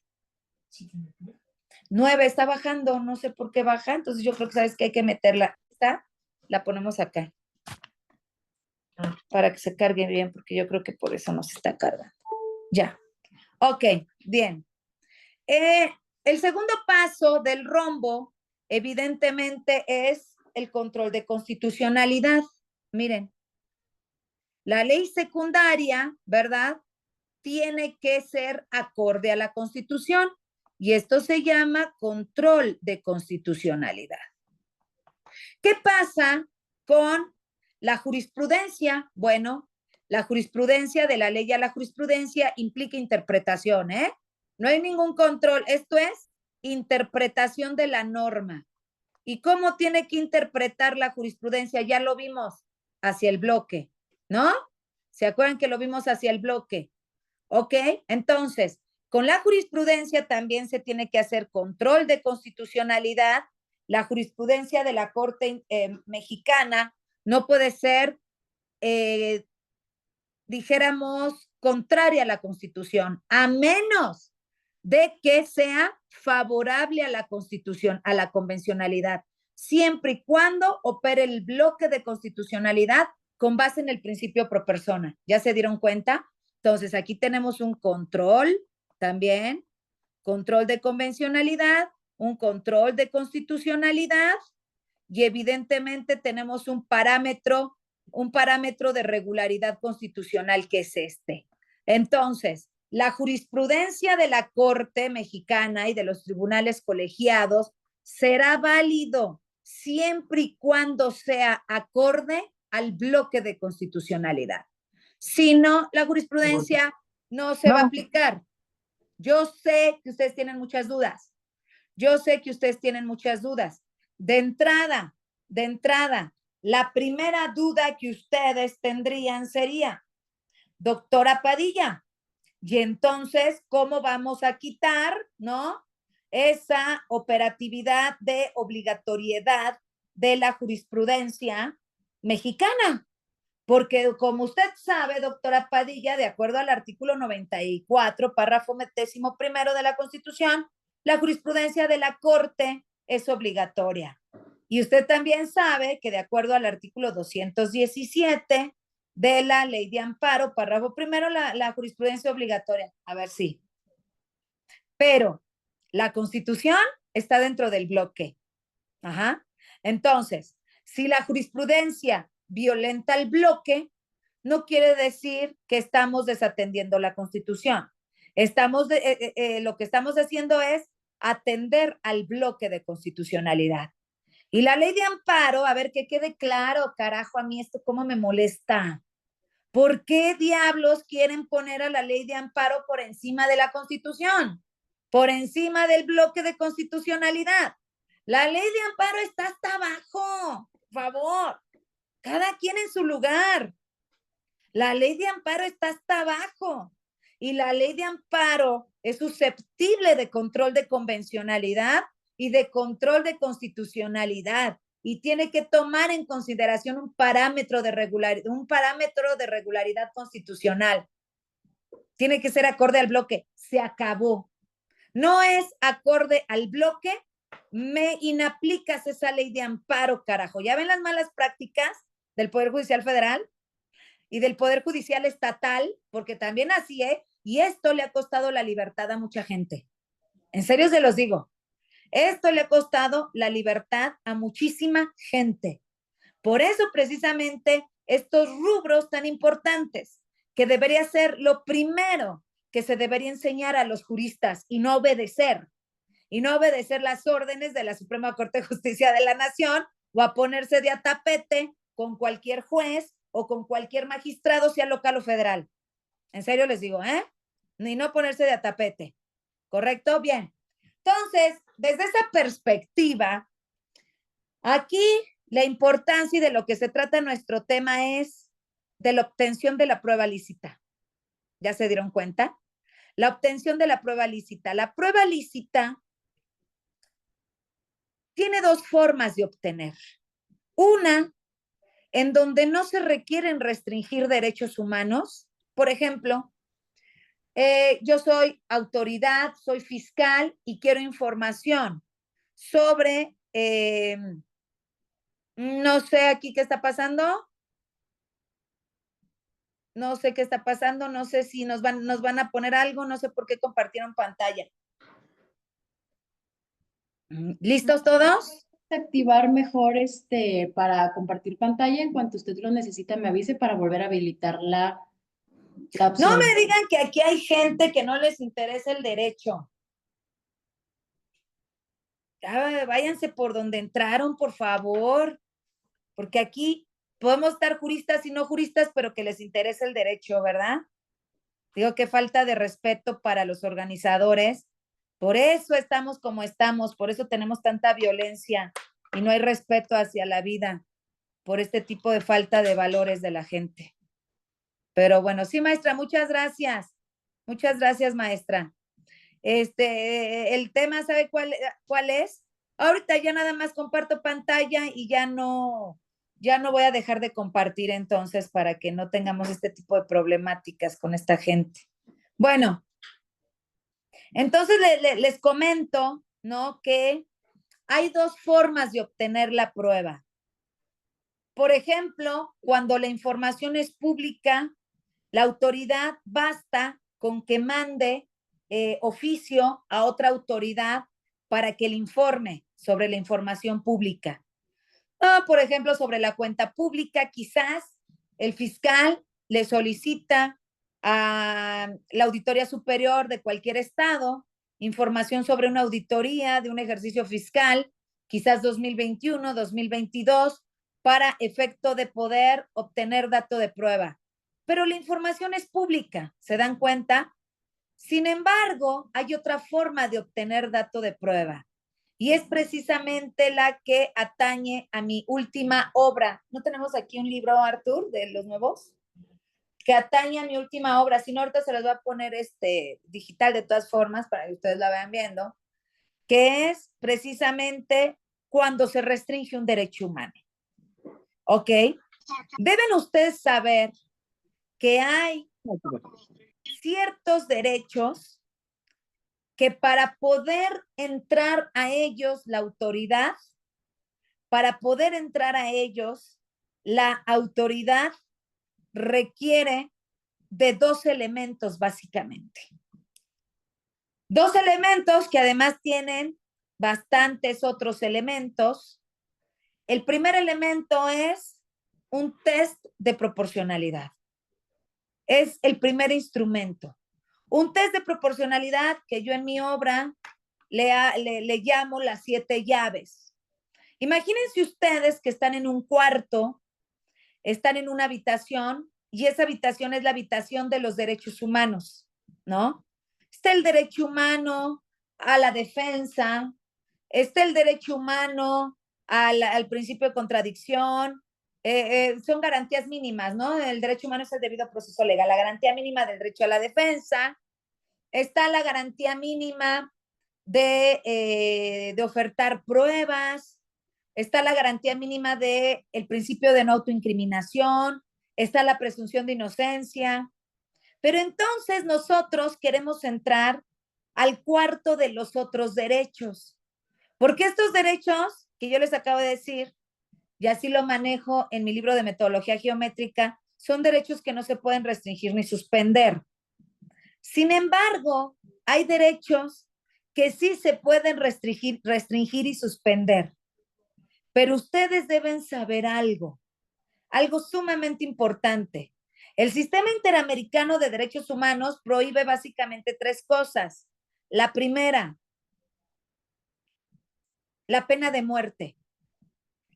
9 está bajando, no sé por qué baja, entonces yo creo que sabes que hay que meterla. Esta la ponemos acá para que se cargue bien, porque yo creo que por eso no se está cargando. Ya. Ok, bien. El segundo paso del rombo, evidentemente, es el control de constitucionalidad. Miren, la ley secundaria, ¿verdad?, tiene que ser acorde a la Constitución y esto se llama control de constitucionalidad. ¿Qué pasa con la jurisprudencia? Bueno, la jurisprudencia, de la ley a la jurisprudencia, implica interpretación, ¿eh? No hay ningún control, esto es interpretación de la norma. ¿Y cómo tiene que interpretar la jurisprudencia? Ya lo vimos hacia el bloque, ¿no? ¿Se acuerdan que lo vimos hacia el bloque? ¿Ok? Entonces, con la jurisprudencia también se tiene que hacer control de constitucionalidad. La jurisprudencia de la Corte mexicana no puede ser, dijéramos, contraria a la Constitución, a menos de que sea favorable a la Constitución, a la convencionalidad, siempre y cuando opere el bloque de constitucionalidad con base en el principio pro persona. ¿Ya se dieron cuenta? Entonces, aquí tenemos un control también, control de convencionalidad, un control de constitucionalidad y evidentemente tenemos un parámetro un parámetro de regularidad constitucional que es este. Entonces, la jurisprudencia de la Corte Mexicana y de los tribunales colegiados será válido siempre y cuando sea acorde al bloque de constitucionalidad. Si no, la jurisprudencia no se va a aplicar. Yo sé que ustedes tienen muchas dudas. Yo sé que ustedes tienen muchas dudas. De entrada, la primera duda que ustedes tendrían sería, doctora Padilla, y entonces, ¿cómo vamos a quitar, no? Esa operatividad de obligatoriedad de la jurisprudencia mexicana. Porque como usted sabe, doctora Padilla, de acuerdo al artículo 94, párrafo 11º de la Constitución, la jurisprudencia de la Corte es obligatoria. Y usted también sabe que de acuerdo al artículo 217 de la Ley de Amparo, párrafo primero, la jurisprudencia obligatoria. A ver si. Pero la Constitución está dentro del bloque. Ajá. Entonces, si la jurisprudencia violenta el bloque, no quiere decir que estamos desatendiendo la Constitución. Lo que estamos haciendo es atender al bloque de constitucionalidad. Y la ley de amparo, a ver que quede claro, carajo, a mí esto cómo me molesta. ¿Por qué diablos quieren poner a la ley de amparo por encima de la Constitución? Por encima del bloque de constitucionalidad. La ley de amparo está hasta abajo, por favor. Cada quien en su lugar. La ley de amparo está hasta abajo. Y la ley de amparo es susceptible de control de convencionalidad y de control de constitucionalidad. Y tiene que tomar en consideración un parámetro de regularidad constitucional. Tiene que ser acorde al bloque. Se acabó. No es acorde al bloque, me inaplicas esa ley de amparo, carajo. ¿Ya ven las malas prácticas del Poder Judicial Federal y del Poder Judicial Estatal? Porque también así, ¿eh? Y esto le ha costado la libertad a mucha gente. En serio se los digo. Esto le ha costado la libertad a muchísima gente. Por eso precisamente estos rubros tan importantes, que debería ser lo primero que se debería enseñar a los juristas y no obedecer las órdenes de la Suprema Corte de Justicia de la Nación o a ponerse de a tapete con cualquier juez o con cualquier magistrado, sea local o federal. En serio les digo, ¿eh? Ni no ponerse de a tapete. ¿Correcto? Bien. Entonces, desde esa perspectiva, aquí la importancia y de lo que se trata nuestro tema es de la obtención de la prueba lícita. ¿Ya se dieron cuenta? La obtención de la prueba lícita. La prueba lícita tiene dos formas de obtener. Una, en donde no se requieren restringir derechos humanos. Por ejemplo, yo soy autoridad, soy fiscal y quiero información sobre, no sé aquí qué está pasando, no sé qué está pasando, no sé si nos van a poner algo, no sé por qué compartieron pantalla. ¿Listos todos? Activar mejor para compartir pantalla. En cuanto usted lo necesita, me avise para volver a habilitar la No opción. me digan que aquí hay gente que no les interesa el derecho. Ya, váyanse por donde entraron, por favor, porque aquí podemos estar juristas y no juristas, pero que les interesa el derecho, ¿verdad? Digo, qué falta de respeto para los organizadores. Por eso estamos como estamos, por eso tenemos tanta violencia y no hay respeto hacia la vida, por este tipo de falta de valores de la gente. Pero bueno, sí, maestra, muchas gracias. Muchas gracias, maestra. El tema, ¿sabe cuál es? Ahorita ya nada más comparto pantalla y ya no voy a dejar de compartir entonces para que no tengamos este tipo de problemáticas con esta gente. Bueno, entonces les comento, ¿no? Que hay dos formas de obtener la prueba. Por ejemplo, cuando la información es pública, la autoridad basta con que mande oficio a otra autoridad para que le informe sobre la información pública. Por ejemplo, sobre la cuenta pública, quizás el fiscal le solicita a la Auditoría Superior de cualquier estado información sobre una auditoría de un ejercicio fiscal, quizás 2021, 2022, para efecto de poder obtener dato de prueba. Pero la información es pública, ¿se dan cuenta? Sin embargo, hay otra forma de obtener dato de prueba y es precisamente la que atañe a mi última obra. ¿No tenemos aquí un libro, Artur, de los nuevos? Que atañe a mi última obra. Si no, ahorita se los voy a poner digital de todas formas para que ustedes la vean viendo, que es precisamente cuando se restringe un derecho humano. ¿Ok? Deben ustedes saber que hay ciertos derechos que para poder entrar a ellos la autoridad, para poder entrar a ellos, la autoridad requiere de dos elementos básicamente. Dos elementos que además tienen bastantes otros elementos. El primer elemento es un test de proporcionalidad. Es el primer instrumento. Un test de proporcionalidad que yo en mi obra le llamo las 7 llaves. Imagínense ustedes que están en un cuarto, están en una habitación y esa habitación es la habitación de los derechos humanos, ¿no? Está el derecho humano a la defensa, está el derecho humano al principio de contradicción, son garantías mínimas, ¿no? El derecho humano es el debido proceso legal, la garantía mínima del derecho a la defensa, está la garantía mínima de ofertar pruebas, está la garantía mínima del principio de no autoincriminación, está la presunción de inocencia. Pero entonces nosotros queremos entrar al cuarto de los otros derechos, porque estos derechos que yo les acabo de decir, y así lo manejo en mi libro de metodología geométrica, son derechos que no se pueden restringir ni suspender. Sin embargo, hay derechos que sí se pueden restringir y suspender. Pero ustedes deben saber algo sumamente importante. El Sistema Interamericano de Derechos Humanos prohíbe básicamente 3 cosas. La primera, la pena de muerte.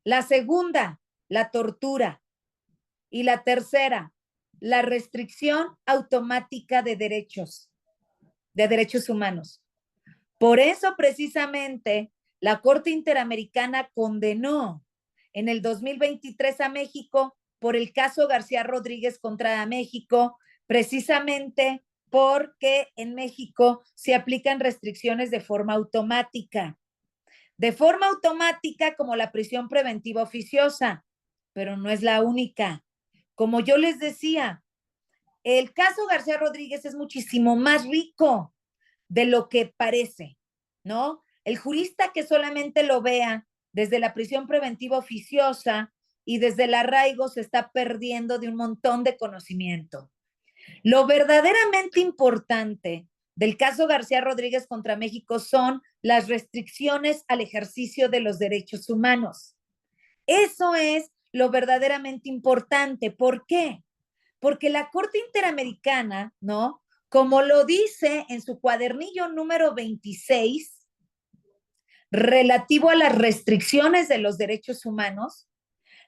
La segunda, la tortura. Y la tercera, la restricción automática de derechos humanos. Por eso, precisamente, la Corte Interamericana condenó en el 2023 a México por el caso García Rodríguez contra México, precisamente porque en México se aplican restricciones de forma automática. De forma automática como la prisión preventiva oficiosa, pero no es la única. Como yo les decía, el caso García Rodríguez es muchísimo más rico de lo que parece, ¿no? El jurista que solamente lo vea desde la prisión preventiva oficiosa y desde el arraigo se está perdiendo de un montón de conocimiento. Lo verdaderamente importante del caso García Rodríguez contra México son las restricciones al ejercicio de los derechos humanos. Eso es lo verdaderamente importante. ¿Por qué? Porque la Corte Interamericana, ¿no? Como lo dice en su cuadernillo número 26, relativo a las restricciones de los derechos humanos,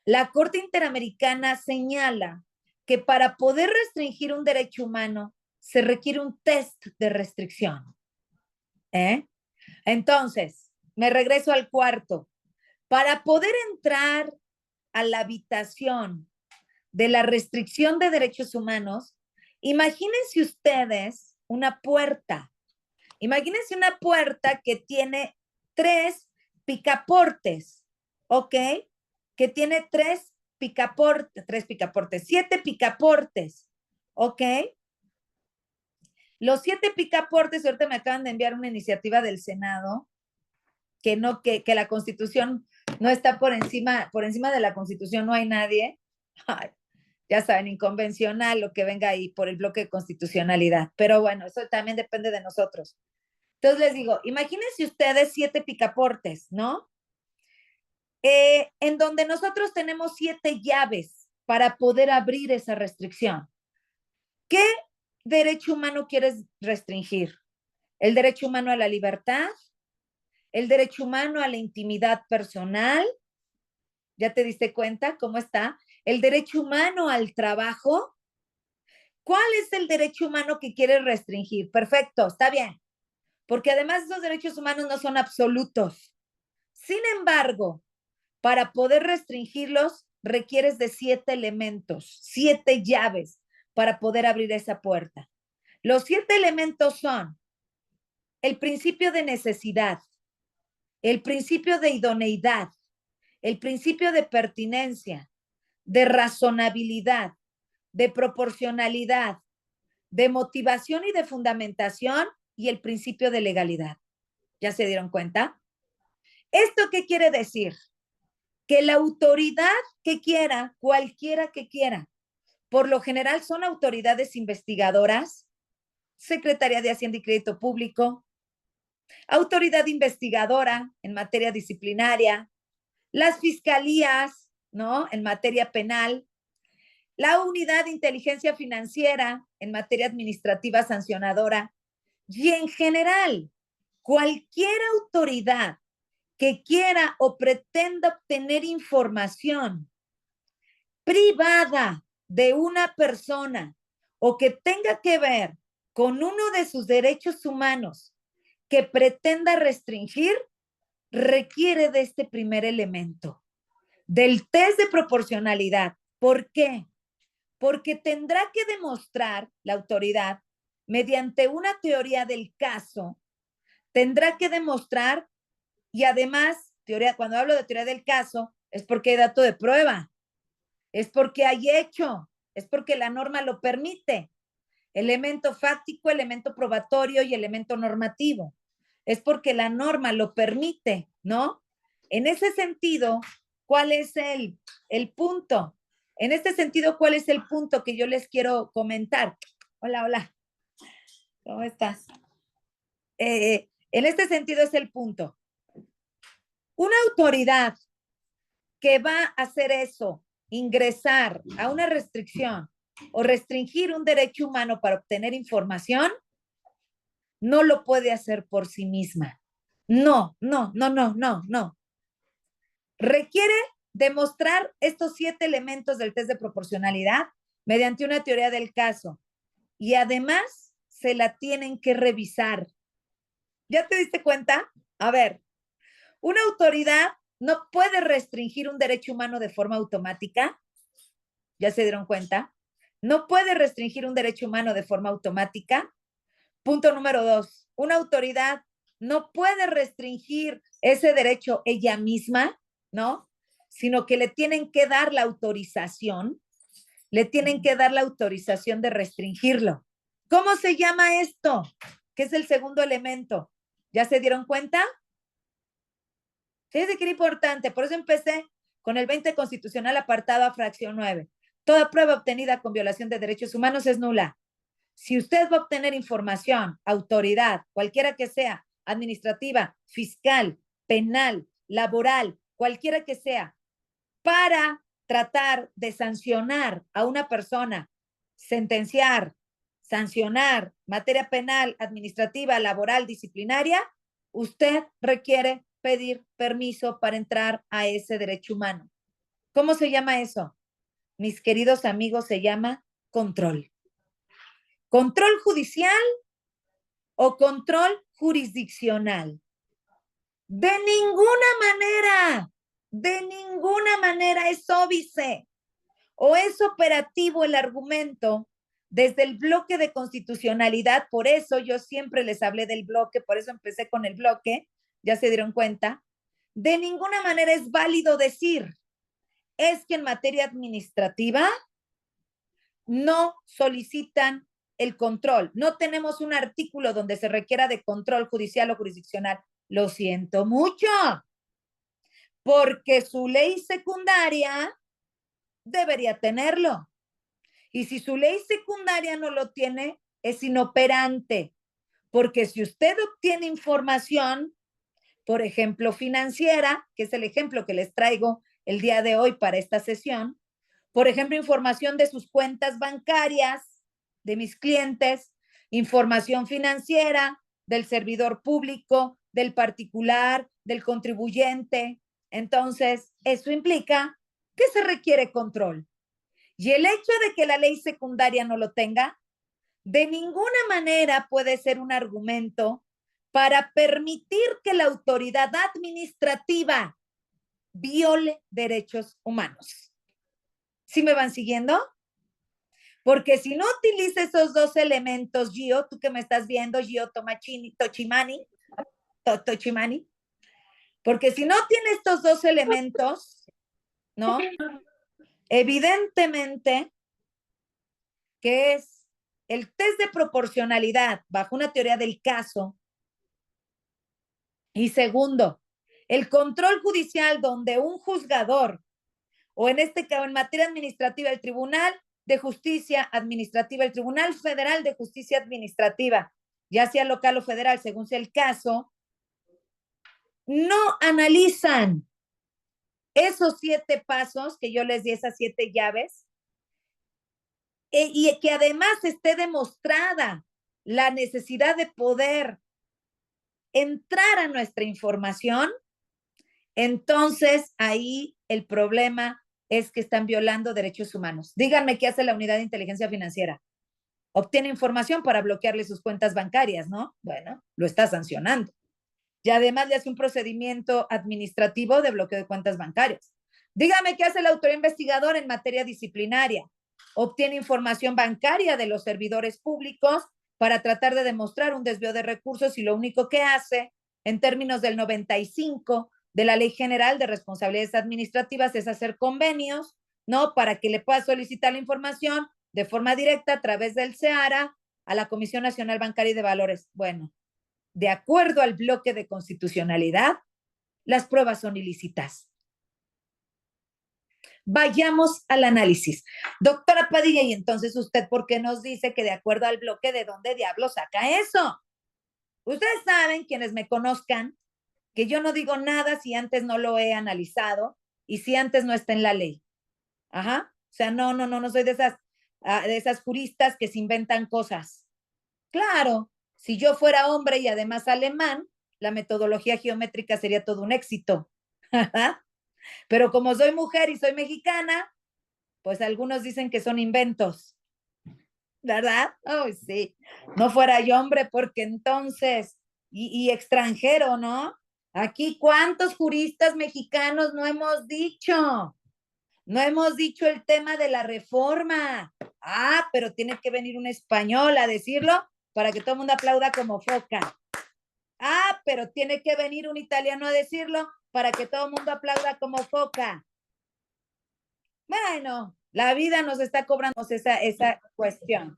la Corte Interamericana señala que para poder restringir un derecho humano se requiere un test de restricción. Entonces, me regreso al cuarto. Para poder entrar a la habitación de la restricción de derechos humanos, imagínense ustedes una puerta. Imagínense una puerta que tiene 3 picaportes, ¿ok? Que tiene 7 picaportes, ¿ok? Los 7 picaportes, ahorita me acaban de enviar una iniciativa del Senado, que la Constitución no está por encima de la Constitución no hay nadie. Ay, ya saben, inconvencional lo que venga ahí por el bloque de constitucionalidad. Pero bueno, eso también depende de nosotros. Entonces les digo, imagínense ustedes 7 picaportes, ¿no? En donde nosotros tenemos 7 llaves. para poder abrir esa restricción. ¿Qué derecho humano quieres restringir? ¿El derecho humano a la libertad? ¿El derecho humano a la intimidad personal? ¿Ya te diste cuenta cómo está? ¿El derecho humano al trabajo? ¿Cuál es el derecho humano que quieres restringir? Perfecto, está bien. Porque además esos derechos humanos no son absolutos. Sin embargo, para poder restringirlos, requieres de 7 elementos, 7 llaves para poder abrir esa puerta. Los 7 elementos son el principio de necesidad, el principio de idoneidad, el principio de pertinencia, de razonabilidad, de proporcionalidad, de motivación y de fundamentación y el principio de legalidad. ¿Ya se dieron cuenta? ¿Esto qué quiere decir? Que la autoridad que quiera, cualquiera que quiera, por lo general son autoridades investigadoras, Secretaría de Hacienda y Crédito Público, autoridad investigadora en materia disciplinaria, las fiscalías, ¿no? En materia penal, la unidad de inteligencia financiera en materia administrativa sancionadora y en general, cualquier autoridad que quiera o pretenda obtener información privada de una persona o que tenga que ver con uno de sus derechos humanos que pretenda restringir, requiere de este primer elemento, del test de proporcionalidad. ¿Por qué? Porque tendrá que demostrar la autoridad, mediante una teoría del caso, tendrá que demostrar, y además, teoría, cuando hablo de teoría del caso, es porque hay dato de prueba, es porque hay hecho, es porque la norma lo permite. Elemento fáctico, elemento probatorio y elemento normativo. Es porque la norma lo permite, ¿no? En ese sentido, ¿cuál es el punto? En este sentido, ¿cuál es el punto que yo les quiero comentar? Hola, hola. ¿Cómo estás? En este sentido es el punto. Una autoridad que va a hacer eso, ingresar a una restricción o restringir un derecho humano para obtener información, no lo puede hacer por sí misma. No, no, no, no, no, no. Requiere demostrar estos 7 elementos del test de proporcionalidad mediante una teoría del caso y además se la tienen que revisar. ¿Ya te diste cuenta? A ver, una autoridad no puede restringir un derecho humano de forma automática. ¿Ya se dieron cuenta? No puede restringir un derecho humano de forma automática. Punto número 2, una autoridad no puede restringir ese derecho ella misma, ¿no? Sino que le tienen que dar la autorización, le tienen que dar la autorización de restringirlo. ¿Cómo se llama esto? ¿Qué es el segundo elemento? ¿Ya se dieron cuenta? Fíjense que era importante, por eso empecé con el 20 constitucional apartado a fracción 9. Toda prueba obtenida con violación de derechos humanos es nula. Si usted va a obtener información, autoridad, cualquiera que sea, administrativa, fiscal, penal, laboral, cualquiera que sea, para tratar de sancionar a una persona, sentenciar, sancionar, materia penal, administrativa, laboral, disciplinaria, usted requiere pedir permiso para entrar a ese derecho humano. ¿Cómo se llama eso? Mis queridos amigos, se llama control. ¿Control judicial o control jurisdiccional? De ninguna manera es óbice o es operativo el argumento desde el bloque de constitucionalidad. Por eso yo siempre les hablé del bloque, por eso empecé con el bloque, ya se dieron cuenta. De ninguna manera es válido decir, es que en materia administrativa no solicitan el control. No tenemos un artículo donde se requiera de control judicial o jurisdiccional. Lo siento mucho, porque su ley secundaria debería tenerlo. Y si su ley secundaria no lo tiene, es inoperante, porque si usted obtiene información, por ejemplo, financiera, que es el ejemplo que les traigo el día de hoy para esta sesión, Por ejemplo, información de sus cuentas bancarias, de mis clientes, información financiera, del servidor público, del particular, del contribuyente. Entonces, eso implica que se requiere control. Y el hecho de que la ley secundaria no lo tenga, de ninguna manera puede ser un argumento para permitir que la autoridad administrativa viole derechos humanos. ¿Sí me van siguiendo? Porque si no utiliza esos dos elementos, Gio, tú que me estás viendo, Gio Tochimani, porque si no tiene estos dos elementos, ¿no? Evidentemente que es el test de proporcionalidad bajo una teoría del caso. Y segundo, el control judicial donde un juzgador, o en este caso en materia administrativa, el Tribunal de Justicia Administrativa, el Tribunal Federal de Justicia Administrativa, ya sea local o federal, según sea el caso, no analizan esos 7 pasos que yo les di, esas 7 llaves, y que además esté demostrada la necesidad de poder entrar a nuestra información, entonces ahí el problema es que están violando derechos humanos. Díganme qué hace la Unidad de Inteligencia Financiera. Obtiene información para bloquearle sus cuentas bancarias, ¿no? Bueno, lo está sancionando. Y además le hace un procedimiento administrativo de bloqueo de cuentas bancarias. Dígame qué hace la autoridad investigadora en materia disciplinaria. Obtiene información bancaria de los servidores públicos para tratar de demostrar un desvío de recursos y lo único que hace en términos del 95 de la Ley General de Responsabilidades Administrativas es hacer convenios, ¿no? Para que le pueda solicitar la información de forma directa a través del CEARA a la Comisión Nacional Bancaria y de Valores. Bueno, de acuerdo al bloque de constitucionalidad, las pruebas son ilícitas. Vayamos al análisis. Doctora Padilla, y entonces usted, ¿por qué nos dice que de acuerdo al bloque, de dónde diablo saca eso? Ustedes saben, quienes me conozcan, que yo no digo nada si antes no lo he analizado y si antes no está en la ley. Ajá. O sea, no soy de esas juristas que se inventan cosas. Claro, si yo fuera hombre y además alemán, la metodología geométrica sería todo un éxito. Pero como soy mujer y soy mexicana, pues algunos dicen que son inventos, ¿verdad? Oh, sí. No fuera yo hombre, porque entonces, y extranjero, ¿no? Aquí, ¿cuántos juristas mexicanos no hemos dicho? No hemos dicho el tema de la reforma. Ah, pero tiene que venir un español a decirlo para que todo el mundo aplauda como foca. Ah, pero tiene que venir un italiano a decirlo para que todo el mundo aplauda como foca. Bueno, la vida nos está cobrando esa cuestión.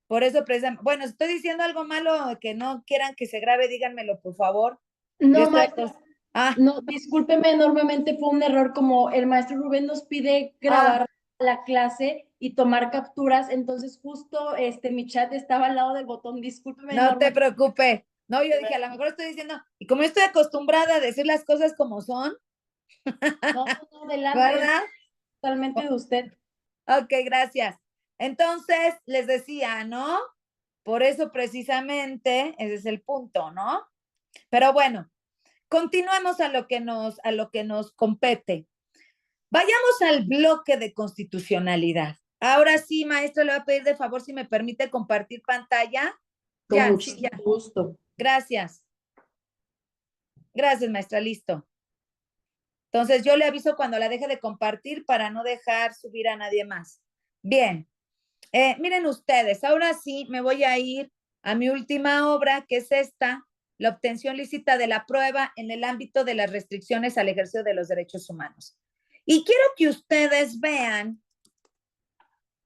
Por eso, precisamente, bueno, estoy diciendo algo malo que no quieran que se grabe, díganmelo, por favor. Yo No, estoy... maestra, Ah, no, discúlpeme, enormemente fue un error, como el maestro Rubén nos pide ah, grabar la clase y tomar capturas, entonces justo mi chat estaba al lado del botón, discúlpeme no te enormemente. preocupes. No, yo dije, a lo mejor estoy diciendo, y como yo estoy acostumbrada a decir las cosas como son, No, no, adelante, es ¿verdad? totalmente de usted. Ok, gracias. Entonces, les decía, ¿no? Por eso precisamente, ese es el punto, ¿no? Pero bueno, continuemos a lo que nos compete. Vayamos al bloque de constitucionalidad. Ahora sí, maestro, le voy a pedir de favor si me permite compartir pantalla. Con Ya, sí, muchísimo ya. gusto. Gracias. Gracias, maestra, listo. Entonces, yo le aviso cuando la deje de compartir para no dejar subir a nadie más. Bien, miren ustedes, ahora sí me voy a ir a mi última obra, que es esta, la obtención lícita de la prueba en el ámbito de las restricciones al ejercicio de los derechos humanos. Y quiero que ustedes vean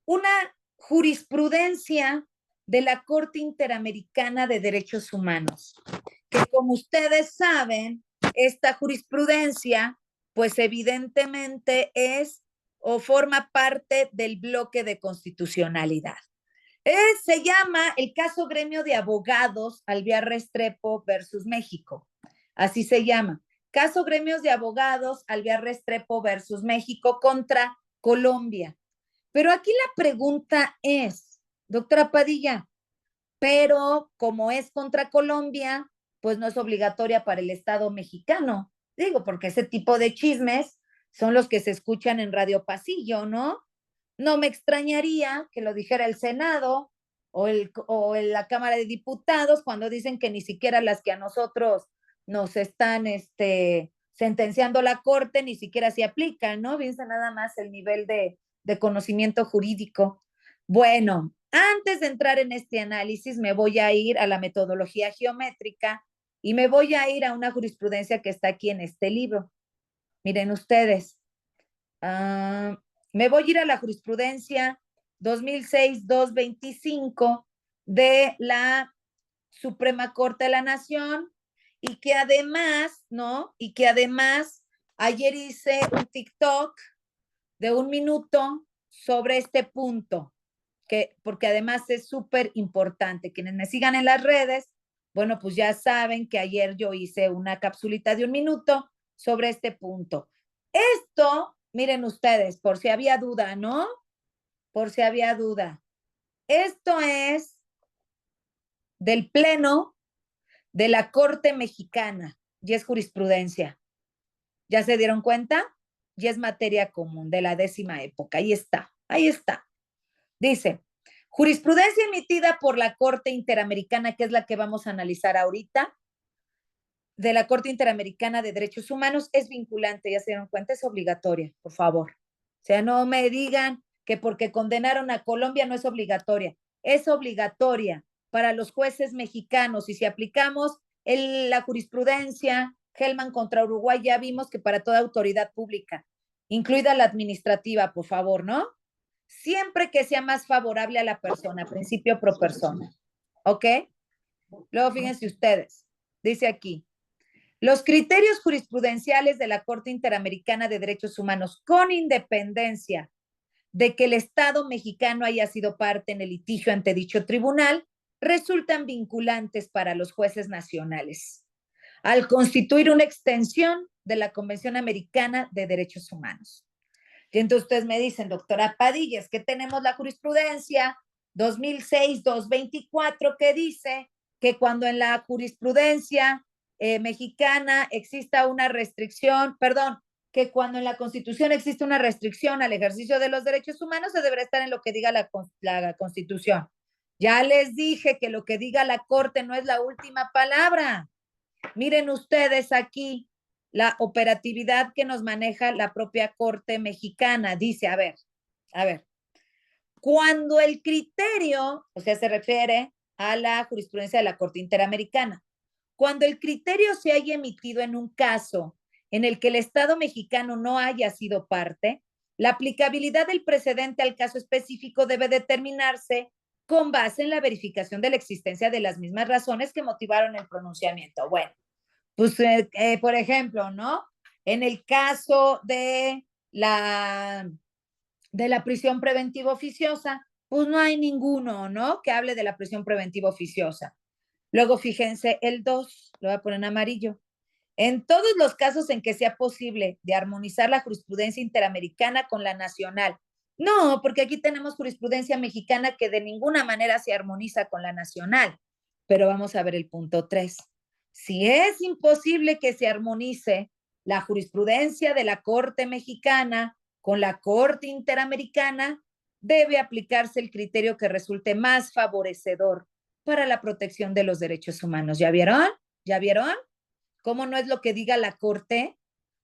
una jurisprudencia de la Corte Interamericana de Derechos Humanos, que como ustedes saben, esta jurisprudencia, pues evidentemente es o forma parte del bloque de constitucionalidad. Se llama el caso Gremio de Abogados Alvear Restrepo versus México. Así se llama. Caso Gremios de Abogados Alvear Restrepo versus México contra Colombia. Pero aquí la pregunta es, doctora Padilla, pero como es contra Colombia, pues no es obligatoria para el Estado mexicano. Digo, porque ese tipo de chismes son los que se escuchan en Radio Pasillo, ¿no? No me extrañaría que lo dijera el Senado o la Cámara de Diputados cuando dicen que ni siquiera las que a nosotros nos están sentenciando la Corte ni siquiera se aplican, ¿no? Fíjense nada más el nivel de conocimiento jurídico. Bueno, antes de entrar en este análisis, me voy a ir a la metodología geométrica y me voy a ir a una jurisprudencia que está aquí en este libro. Miren ustedes, me voy a ir a la jurisprudencia 2006-225 de la Suprema Corte de la Nación y que además, ¿no? Y que además ayer hice un TikTok de 1 minuto sobre este punto, porque además es súper importante. Quienes me sigan en las redes, bueno, pues ya saben que ayer yo hice una capsulita de 1 minuto sobre este punto. Esto, miren ustedes, por si había duda, ¿no? Por si había duda. Esto es del Pleno de la Corte Mexicana y es jurisprudencia. ¿Ya se dieron cuenta? Y es materia común de la 10ª época. Ahí está, ahí está. Dice, jurisprudencia emitida por la Corte Interamericana, que es la que vamos a analizar ahorita, de la Corte Interamericana de Derechos Humanos, es vinculante, ya se dieron cuenta, es obligatoria, por favor. O sea, no me digan que porque condenaron a Colombia no es obligatoria. Es obligatoria para los jueces mexicanos y si aplicamos la jurisprudencia Hellman contra Uruguay, ya vimos que para toda autoridad pública, incluida la administrativa, por favor, ¿no? Siempre que sea más favorable a la persona, principio pro persona. ¿Ok? Luego fíjense ustedes, dice aquí, los criterios jurisprudenciales de la Corte Interamericana de Derechos Humanos, con independencia de que el Estado mexicano haya sido parte en el litigio ante dicho tribunal, resultan vinculantes para los jueces nacionales, al constituir una extensión de la Convención Americana de Derechos Humanos. Y entonces ustedes me dicen, doctora Padilla, es que tenemos la jurisprudencia 2006-224 que dice que cuando en la jurisprudencia mexicana exista una restricción, perdón, que cuando en la Constitución existe una restricción al ejercicio de los derechos humanos, se deberá estar en lo que diga la Constitución. Ya les dije que lo que diga la Corte no es la última palabra. Miren ustedes aquí la operatividad que nos maneja la propia Corte Mexicana. Dice, a ver, cuando el criterio, o sea, se refiere a la jurisprudencia de la Corte Interamericana, cuando el criterio se haya emitido en un caso en el que el Estado mexicano no haya sido parte, la aplicabilidad del precedente al caso específico debe determinarse con base en la verificación de la existencia de las mismas razones que motivaron el pronunciamiento. Bueno, pues, por ejemplo, ¿no? En el caso de la prisión preventiva oficiosa, pues no hay ninguno, ¿no? Que hable de la prisión preventiva oficiosa. Luego, fíjense, el 2, lo voy a poner en amarillo. En todos los casos en que sea posible de armonizar la jurisprudencia interamericana con la nacional. No, porque aquí tenemos jurisprudencia mexicana que de ninguna manera se armoniza con la nacional. Pero vamos a ver el punto 3. Si es imposible que se armonice la jurisprudencia de la Corte Mexicana con la Corte Interamericana, debe aplicarse el criterio que resulte más favorecedor para la protección de los derechos humanos. ¿Ya vieron? ¿Ya vieron? ¿Cómo no es lo que diga la Corte?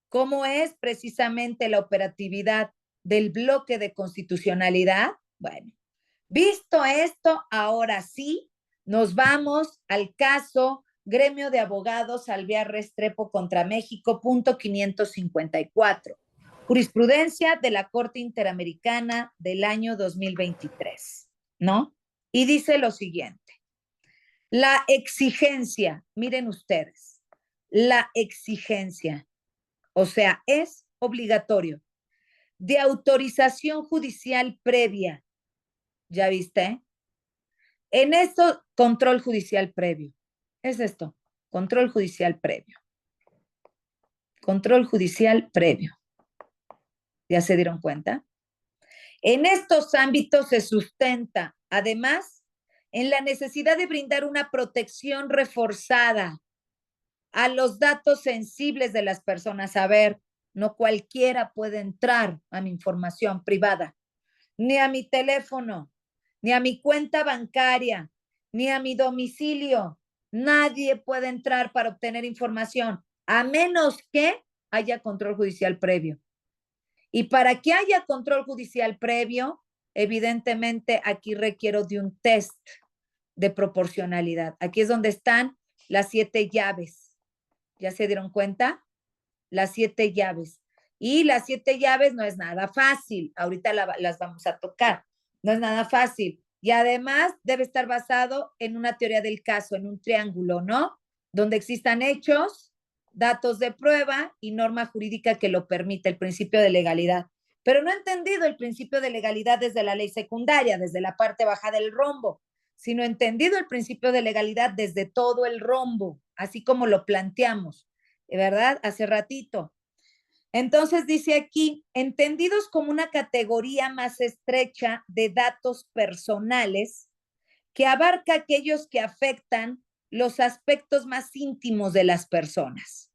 ¿Cómo es precisamente la operatividad del bloque de constitucionalidad? Bueno, visto esto, ahora sí, nos vamos al caso Gremio de Abogados Alvear Restrepo contra México, punto 554. Jurisprudencia de la Corte Interamericana del año 2023, ¿no? Y dice lo siguiente. La exigencia, miren ustedes, la exigencia, o sea, es obligatorio, de autorización judicial previa, ¿ya viste? En esto, control judicial previo. Es esto, control judicial previo. Control judicial previo. ¿Ya se dieron cuenta? En estos ámbitos se sustenta, además, en la necesidad de brindar una protección reforzada a los datos sensibles de las personas. A ver, no cualquiera puede entrar a mi información privada, ni a mi teléfono, ni a mi cuenta bancaria, ni a mi domicilio. Nadie puede entrar para obtener información, a menos que haya control judicial previo. Y para que haya control judicial previo, evidentemente aquí requiero de un test de proporcionalidad. Aquí es donde están las 7 llaves. ¿Ya se dieron cuenta? Las 7 llaves. Y las 7 llaves no es nada fácil. Ahorita las vamos a tocar. No es nada fácil. Y además debe estar basado en una teoría del caso, en un triángulo, ¿no? Donde existan hechos, datos de prueba y norma jurídica que lo permite, el principio de legalidad. Pero no he entendido el principio de legalidad desde la ley secundaria, desde la parte baja del rombo, sino he entendido el principio de legalidad desde todo el rombo, así como lo planteamos, ¿verdad? Hace ratito. Entonces dice aquí, entendidos como una categoría más estrecha de datos personales que abarca aquellos que afectan los aspectos más íntimos de las personas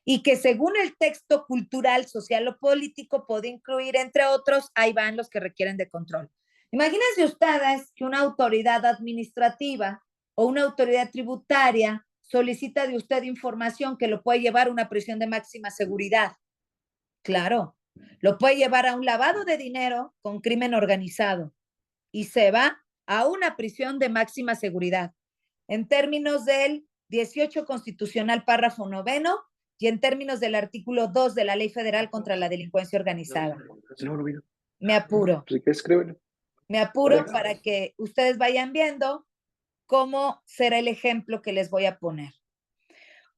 y que según el texto cultural, social o político puede incluir, entre otros, ahí van los que requieren de control. Imagínense ustedes que una autoridad administrativa o una autoridad tributaria solicita de usted información que lo puede llevar a una prisión de máxima seguridad. Claro, lo puede llevar a un lavado de dinero con crimen organizado y se va a una prisión de máxima seguridad. En términos del 18 constitucional, párrafo noveno, y en términos del artículo 2 de la Ley Federal contra la Delincuencia Organizada. Me apuro. Me apuro para que ustedes vayan viendo cómo será el ejemplo que les voy a poner.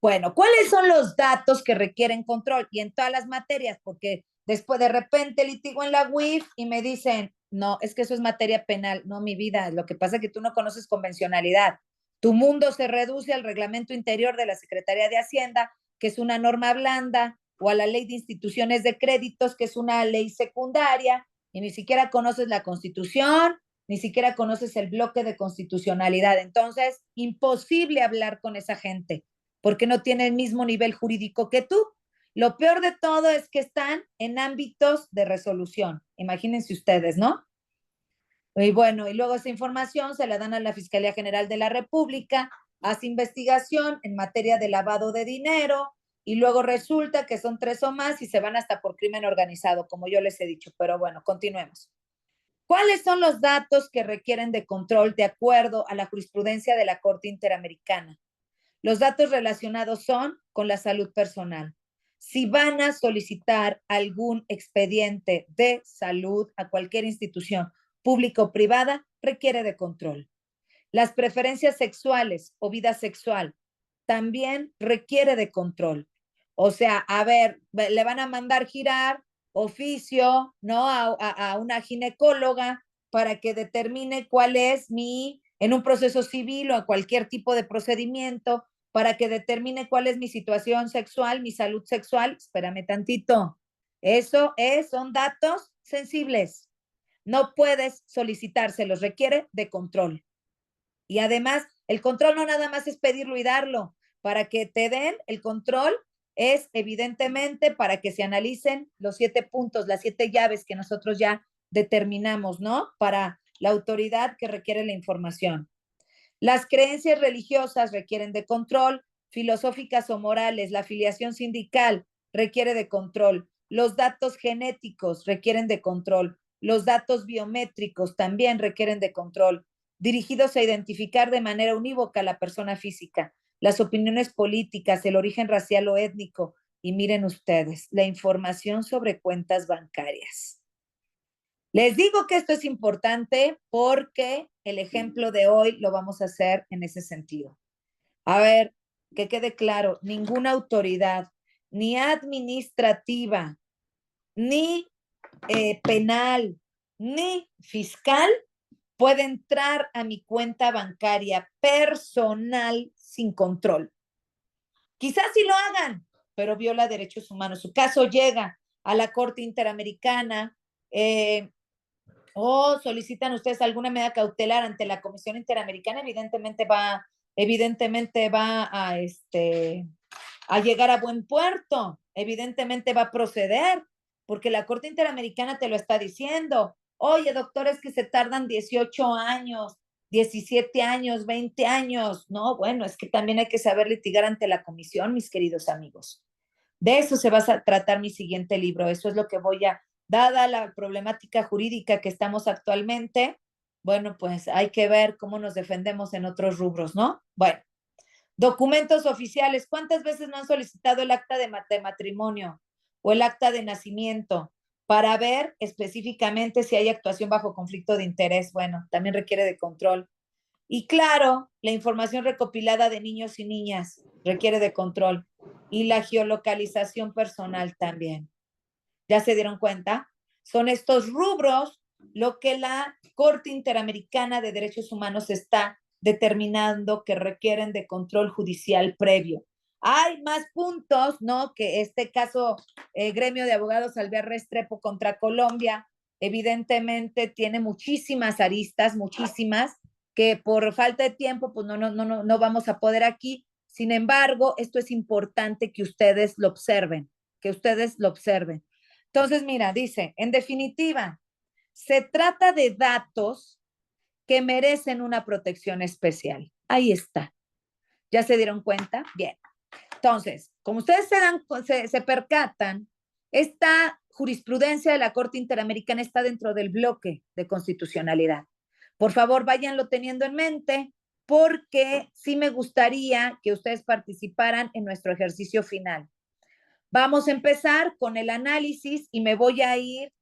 Bueno, ¿cuáles son los datos que requieren control? Y en todas las materias, porque después de repente litigo en la UIF y me dicen, no, es que eso es materia penal. No, mi vida, lo que pasa es que tú no conoces convencionalidad. Tu mundo se reduce al reglamento interior de la Secretaría de Hacienda, que es una norma blanda, o a la ley de instituciones de créditos, que es una ley secundaria, y ni siquiera conoces la Constitución, ni siquiera conoces el bloque de constitucionalidad. Entonces, imposible hablar con esa gente porque no tiene el mismo nivel jurídico que tú. Lo peor de todo es que están en ámbitos de resolución. Imagínense ustedes, ¿no? Y bueno, y luego esa información se la dan a la Fiscalía General de la República, hace investigación en materia de lavado de dinero, y luego resulta que son 3 o más y se van hasta por crimen organizado, como yo les he dicho. Pero bueno, continuemos. ¿Cuáles son los datos que requieren de control de acuerdo a la jurisprudencia de la Corte Interamericana? Los datos relacionados son con la salud personal. Si van a solicitar algún expediente de salud a cualquier institución pública o privada, requiere de control. Las preferencias sexuales o vida sexual también requiere de control. O sea, a ver, le van a mandar girar oficio, ¿no? A una ginecóloga para que determine cuál es en un proceso civil o a cualquier tipo de procedimiento, para que determine cuál es mi situación sexual, mi salud sexual. Espérame tantito. Eso son datos sensibles. No puedes solicitárselos, requiere de control. Y además, el control no nada más es pedirlo y darlo. Para que te den el control es evidentemente para que se analicen los 7 puntos, las 7 llaves que nosotros ya determinamos, ¿no? Para la autoridad que requiere la información. Las creencias religiosas requieren de control, filosóficas o morales, la afiliación sindical requiere de control, los datos genéticos requieren de control, los datos biométricos también requieren de control, dirigidos a identificar de manera unívoca a la persona física, las opiniones políticas, el origen racial o étnico, y miren ustedes, la información sobre cuentas bancarias. Les digo que esto es importante porque el ejemplo de hoy lo vamos a hacer en ese sentido. A ver, que quede claro, ninguna autoridad, ni administrativa, ni penal, ni fiscal puede entrar a mi cuenta bancaria personal sin control. Quizás sí lo hagan, pero viola derechos humanos. Su caso llega a la Corte Interamericana, o solicitan ustedes alguna medida cautelar ante la Comisión Interamericana, evidentemente va a llegar a buen puerto, evidentemente va a proceder, porque la Corte Interamericana te lo está diciendo. Oye, doctores que se tardan 18 años, 17 años, 20 años. No, bueno, es que también hay que saber litigar ante la comisión, mis queridos amigos. De eso se va a tratar mi siguiente libro. Eso es lo que dada la problemática jurídica que estamos actualmente, bueno, pues hay que ver cómo nos defendemos en otros rubros, ¿no? Bueno, documentos oficiales. ¿Cuántas veces no han solicitado el acta de matrimonio o el acta de nacimiento para ver específicamente si hay actuación bajo conflicto de interés? Bueno, también requiere de control. Y claro, la información recopilada de niños y niñas requiere de control. Y la geolocalización personal también. ¿Ya se dieron cuenta? Son estos rubros lo que la Corte Interamericana de Derechos Humanos está determinando que requieren de control judicial previo. Hay más puntos, ¿no? Que este caso, Gremio de Abogados Alvear Restrepo contra Colombia, evidentemente tiene muchísimas aristas, muchísimas, que por falta de tiempo, pues no vamos a poder aquí. Sin embargo, esto es importante que ustedes lo observen, que ustedes lo observen. Entonces, mira, dice, en definitiva, se trata de datos que merecen una protección especial. Ahí está. ¿Ya se dieron cuenta? Bien. Entonces, como ustedes se percatan, esta jurisprudencia de la Corte Interamericana está dentro del bloque de constitucionalidad. Por favor, váyanlo teniendo en mente porque sí me gustaría que ustedes participaran en nuestro ejercicio final. Vamos a empezar con el análisis y me voy a ir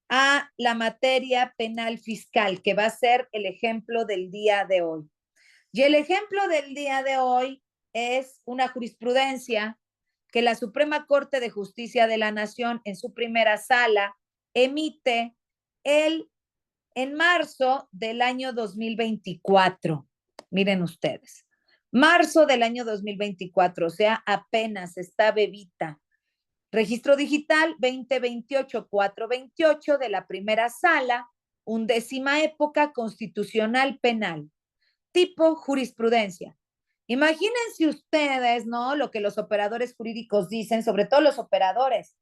a la materia penal fiscal, que va a ser el ejemplo del día de hoy. Y el ejemplo del día de hoy es una jurisprudencia que la Suprema Corte de Justicia de la Nación en su primera sala emite en marzo del año 2024. Miren ustedes, marzo del año 2024, o sea, apenas está bebita. Registro digital 2028-428 de la primera sala, 11ª época constitucional penal. Tipo jurisprudencia. Imagínense ustedes, ¿no? Lo que los operadores jurídicos dicen, sobre todo los operadores,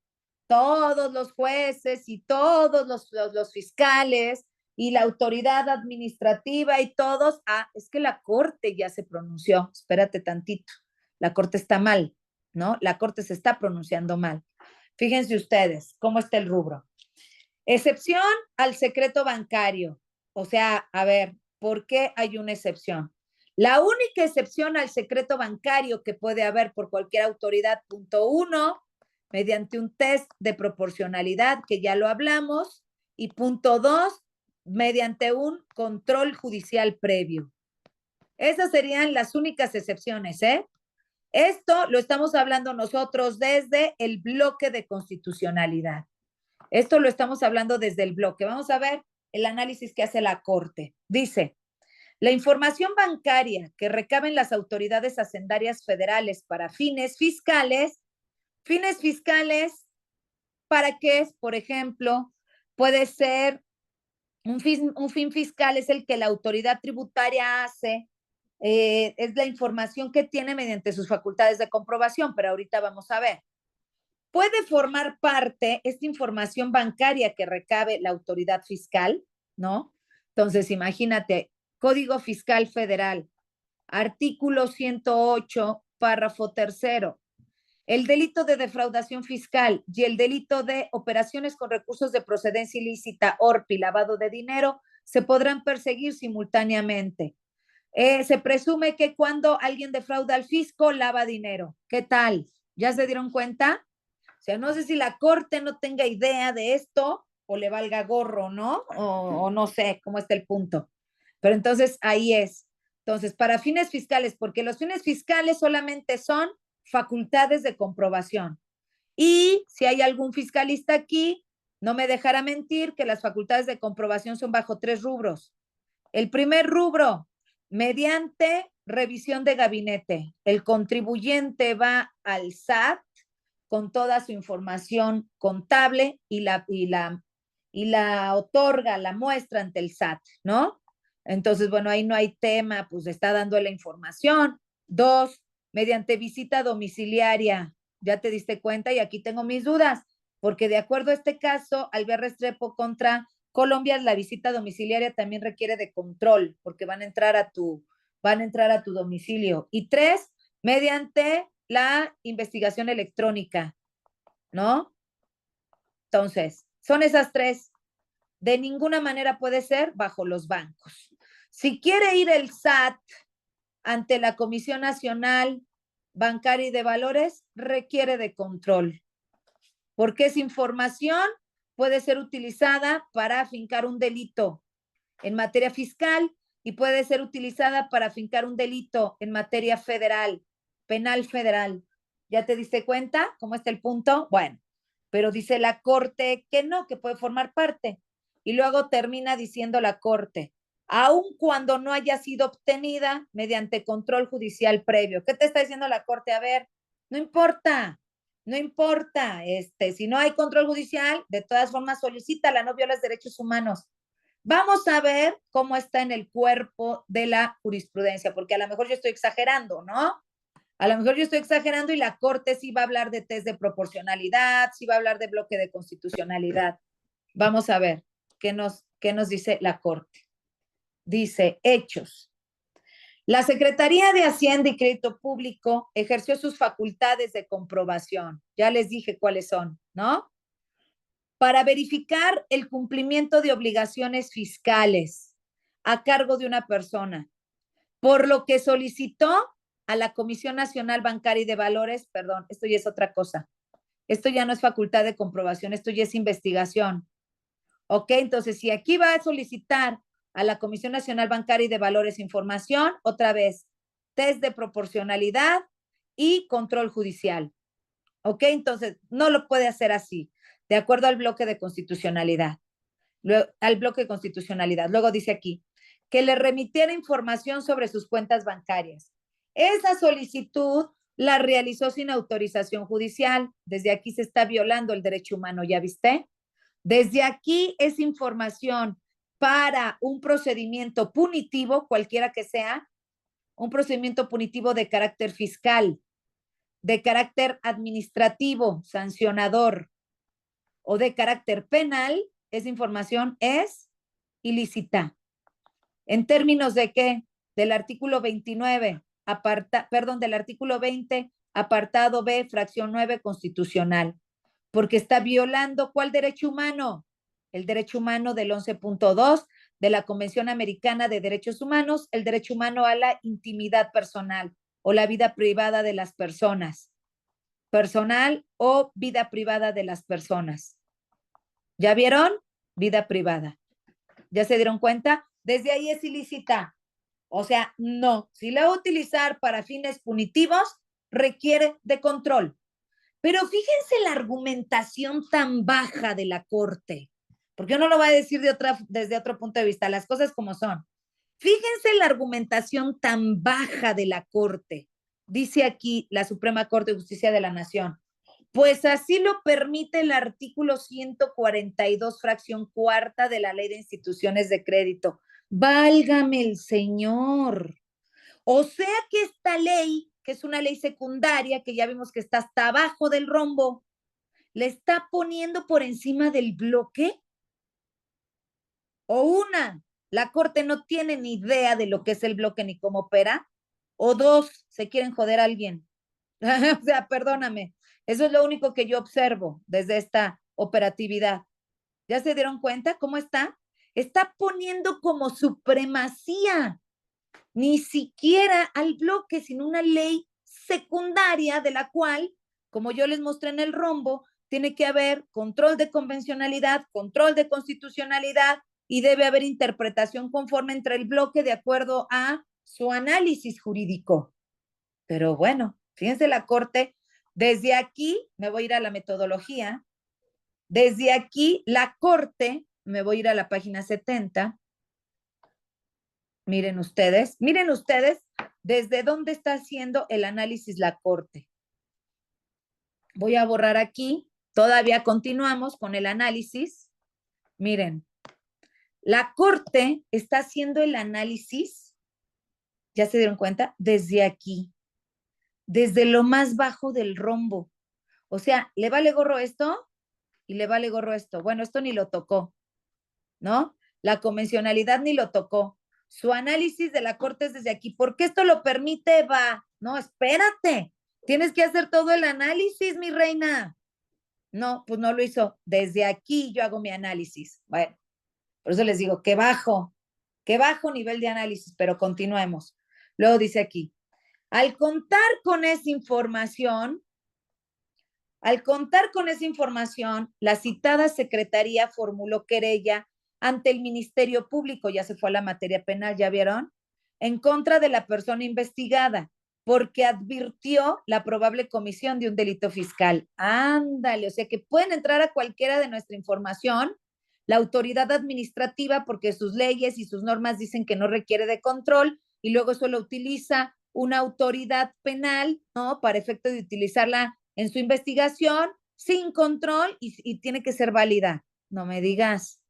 todos los jueces y todos los fiscales y la autoridad administrativa y todos, es que la corte ya se pronunció, espérate tantito, la corte está mal, ¿no? La corte se está pronunciando mal. Fíjense ustedes cómo está el rubro. Excepción al secreto bancario. O sea, a ver, ¿por qué hay una excepción? La única excepción al secreto bancario que puede haber por cualquier autoridad, punto uno, mediante un test de proporcionalidad, que ya lo hablamos, y punto dos, mediante un control judicial previo. Esas serían las únicas excepciones, ¿eh? Esto lo estamos hablando nosotros desde el bloque de constitucionalidad. Esto lo estamos hablando desde el bloque. Vamos a ver el análisis que hace la Corte. Dice, la información bancaria que recaben las autoridades hacendarias federales para fines fiscales, ¿para qué es? Por ejemplo, puede ser un fin fiscal es el que la autoridad tributaria hace, es la información que tiene mediante sus facultades de comprobación, pero ahorita vamos a ver. Puede formar parte esta información bancaria que recabe la autoridad fiscal, ¿no? Entonces, imagínate, Código Fiscal Federal, artículo 108, párrafo tercero. El delito de defraudación fiscal y el delito de operaciones con recursos de procedencia ilícita, ORPI, lavado de dinero, se podrán perseguir simultáneamente. Se presume que cuando alguien defrauda al fisco, lava dinero. ¿Qué tal? ¿Ya se dieron cuenta? O sea, no sé si la corte no tenga idea de esto o le valga gorro, ¿no? O no sé cómo está el punto. Pero entonces ahí es. Entonces, para fines fiscales, porque los fines fiscales solamente son facultades de comprobación. Y si hay algún fiscalista aquí, no me dejará mentir que las facultades de comprobación son bajo 3 rubros. El primer rubro, mediante revisión de gabinete. El contribuyente va al SAT con toda su información contable y y la otorga, la muestra ante el SAT, ¿no? Entonces, bueno, ahí no hay tema, pues está dando la información. 2, mediante visita domiciliaria. Ya te diste cuenta y aquí tengo mis dudas, porque de acuerdo a este caso, Albert Restrepo contra Colombia, la visita domiciliaria también requiere de control, porque van a entrar a tu domicilio. Y 3, mediante la investigación electrónica, ¿no? Entonces, son esas 3. De ninguna manera puede ser bajo los bancos. Si quiere ir el SAT ante la Comisión Nacional Bancaria y de Valores, requiere de control, porque esa información puede ser utilizada para afincar un delito en materia fiscal y puede ser utilizada para afincar un delito en materia federal, penal federal. ¿Ya te diste cuenta cómo está el punto? Bueno, pero dice la Corte que no, que puede formar parte. Y luego termina diciendo la Corte, aun cuando no haya sido obtenida mediante control judicial previo. ¿Qué te está diciendo la Corte? A ver, no importa, no importa, si no hay control judicial, de todas formas solicítala, no violas derechos humanos. Vamos a ver cómo está en el cuerpo de la jurisprudencia, porque a lo mejor yo estoy exagerando, ¿no? A lo mejor yo estoy exagerando y la Corte sí va a hablar de test de proporcionalidad, sí va a hablar de bloque de constitucionalidad. Vamos a ver qué nos dice la Corte. Dice, hechos. La Secretaría de Hacienda y Crédito Público ejerció sus facultades de comprobación. Ya les dije cuáles son, ¿no? Para verificar el cumplimiento de obligaciones fiscales a cargo de una persona, por lo que solicitó a la Comisión Nacional Bancaria y de Valores, perdón, esto ya es otra cosa, esto ya no es facultad de comprobación, esto ya es investigación. Ok, entonces si aquí va a solicitar a la Comisión Nacional Bancaria y de Valores información, otra vez, test de proporcionalidad y control judicial. Ok, entonces no lo puede hacer así, de acuerdo al bloque de constitucionalidad. Al bloque de constitucionalidad. Luego dice aquí, que le remitiera información sobre sus cuentas bancarias. Esa solicitud la realizó sin autorización judicial. Desde aquí se está violando el derecho humano, ¿ya viste? Desde aquí es información para un procedimiento punitivo, cualquiera que sea, un procedimiento punitivo de carácter fiscal, de carácter administrativo, sancionador o de carácter penal, esa información es ilícita. ¿En términos de qué? Del artículo 29, del artículo 20, apartado B, fracción 9 constitucional, porque está violando ¿cuál derecho humano? El derecho humano del 11.2 de la Convención Americana de Derechos Humanos, el derecho humano a la intimidad personal o la vida privada de las personas, personal o vida privada de las personas. ¿Ya vieron? Vida privada. ¿Ya se dieron cuenta? Desde ahí es ilícita. O sea, no. Si la va a utilizar para fines punitivos, requiere de control. Pero fíjense la argumentación tan baja de la Corte, porque uno lo va a decir desde otro punto de vista, las cosas como son. Fíjense la argumentación tan baja de la Corte. Dice aquí la Suprema Corte de Justicia de la Nación. Pues así lo permite el artículo 142, fracción cuarta de la Ley de Instituciones de Crédito. Válgame el Señor. O sea que esta ley, que es una ley secundaria, que ya vimos que está hasta abajo del rombo, le está poniendo por encima del bloque. O una, la Corte no tiene ni idea de lo que es el bloque ni cómo opera. O dos, se quieren joder a alguien. O sea, perdóname. Eso es lo único que yo observo desde esta operatividad. ¿Ya se dieron cuenta cómo está? Está poniendo como supremacía ni siquiera al bloque, sino una ley secundaria de la cual, como yo les mostré en el rombo, tiene que haber control de convencionalidad, control de constitucionalidad y debe haber interpretación conforme entre el bloque de acuerdo a su análisis jurídico. Pero bueno, fíjense la Corte, desde aquí me voy a ir a la metodología, desde aquí la Corte, me voy a ir a la página 70, miren ustedes desde dónde está haciendo el análisis la Corte. Voy a borrar aquí, todavía continuamos con el análisis, Miren, la Corte está haciendo el análisis, ¿ya se dieron cuenta? Desde aquí, desde lo más bajo del rombo. O sea, le vale gorro esto y le vale gorro esto. Bueno, esto ni lo tocó, ¿no? La convencionalidad ni lo tocó. Su análisis de la Corte es desde aquí. ¿Por qué esto lo permite? Va. No, espérate. Tienes que hacer todo el análisis, mi reina. No, pues no lo hizo. Desde aquí yo hago mi análisis. Bueno, por eso les digo, qué bajo nivel de análisis, pero continuemos. Luego dice aquí, al contar con esa información, la citada secretaría formuló querella ante el Ministerio Público, ya se fue a la materia penal, ¿ya vieron? En contra de la persona investigada, porque advirtió la probable comisión de un delito fiscal. Ándale, o sea que pueden entrar a cualquiera de nuestra información, la autoridad administrativa, porque sus leyes y sus normas dicen que no requiere de control, y luego solo utiliza una autoridad penal, ¿no? Para efecto de utilizarla en su investigación sin control y tiene que ser válida. No me digas.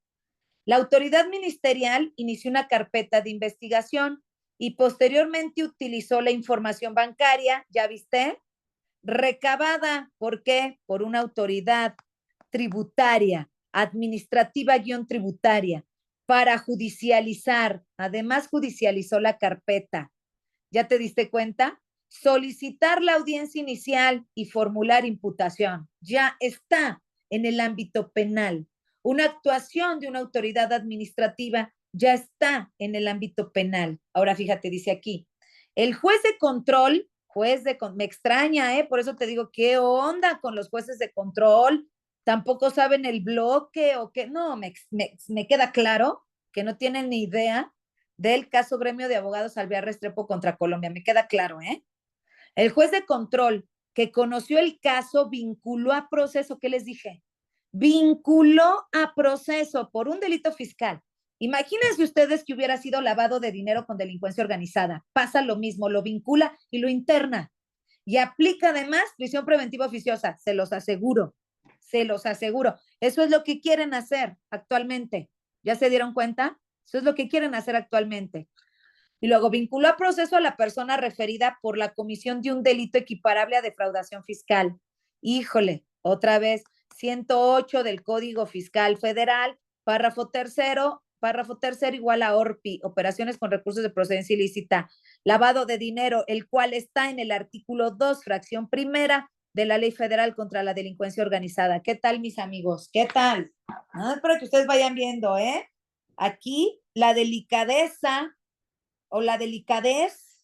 La autoridad ministerial inició una carpeta de investigación y posteriormente utilizó la información bancaria, ¿ya viste? Recabada, ¿por qué? Por una autoridad tributaria, administrativa-tributaria, para judicializar. Además, judicializó la carpeta. ¿Ya te diste cuenta? Solicitar la audiencia inicial y formular imputación. Ya está en el ámbito penal. Una actuación de una autoridad administrativa ya está en el ámbito penal. Ahora fíjate, dice aquí, el me extraña, ¿eh? Por eso te digo, ¿qué onda con los jueces de control? Tampoco saben el bloque o qué. No, me queda claro que no tienen ni idea del caso Gremio de Abogados Alvear Restrepo contra Colombia. Me queda claro, ¿eh? El juez de control que conoció el caso vinculó a proceso, ¿qué les dije? Vinculó a proceso por un delito fiscal. Imagínense ustedes que hubiera sido lavado de dinero con delincuencia organizada. Pasa lo mismo, lo vincula y lo interna. Y aplica además prisión preventiva oficiosa, se los aseguro, se los aseguro. Eso es lo que quieren hacer actualmente. ¿Ya se dieron cuenta? Eso es lo que quieren hacer actualmente. Y luego vinculó a proceso a la persona referida por la comisión de un delito equiparable a defraudación fiscal. Híjole, otra vez, 108 del Código Fiscal Federal, párrafo tercero igual a ORPI, operaciones con recursos de procedencia ilícita, lavado de dinero, el cual está en el artículo 2, fracción primera de la Ley Federal contra la Delincuencia Organizada. ¿Qué tal, mis amigos? ¿Qué tal? No, es para que ustedes vayan viendo, ¿eh? Aquí la delicadeza o la delicadez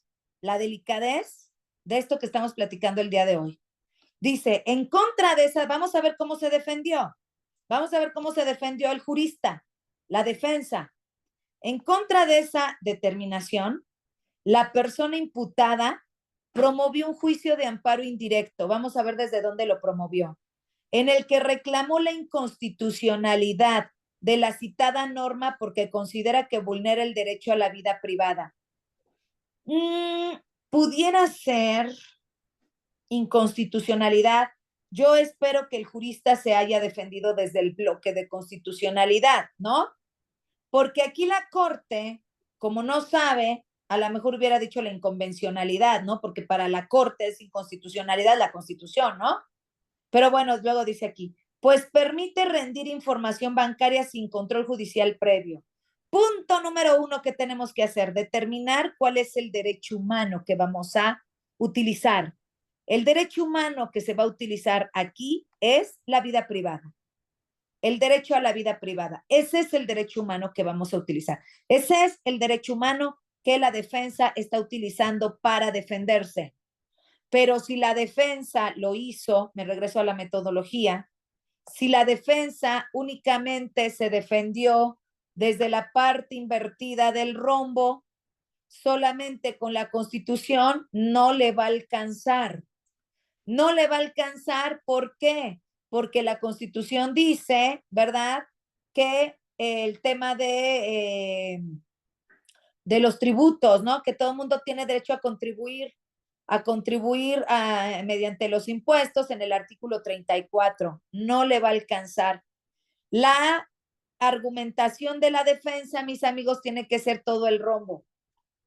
de esto que estamos platicando el día de hoy. Dice, en contra de esa, vamos a ver cómo se defendió. Vamos a ver cómo se defendió el jurista, la defensa. En contra de esa determinación, la persona imputada promovió un juicio de amparo indirecto. Vamos a ver desde dónde lo promovió. En el que reclamó la inconstitucionalidad de la citada norma porque considera que vulnera el derecho a la vida privada. Pudiera ser inconstitucionalidad. Yo espero que el jurista se haya defendido desde el bloque de constitucionalidad, ¿no? Porque aquí la Corte, como no sabe, a lo mejor hubiera dicho la inconvencionalidad, ¿no? Porque para la Corte es inconstitucionalidad la Constitución, ¿no? Pero bueno, luego dice aquí, pues permite rendir información bancaria sin control judicial previo. Punto número uno que tenemos que hacer, determinar cuál es el derecho humano que vamos a utilizar. El derecho humano que se va a utilizar aquí es la vida privada. El derecho a la vida privada. Ese es el derecho humano que vamos a utilizar. Ese es el derecho humano que la defensa está utilizando para defenderse. Pero si la defensa lo hizo, me regreso a la metodología, si la defensa únicamente se defendió desde la parte invertida del rombo, solamente con la Constitución no le va a alcanzar. No le va a alcanzar, ¿por qué? Porque la Constitución dice, ¿verdad? Que el tema de los tributos, ¿no? Que todo el mundo tiene derecho a contribuir mediante los impuestos en el artículo 34. No le va a alcanzar. La argumentación de la defensa, mis amigos, tiene que ser todo el rombo.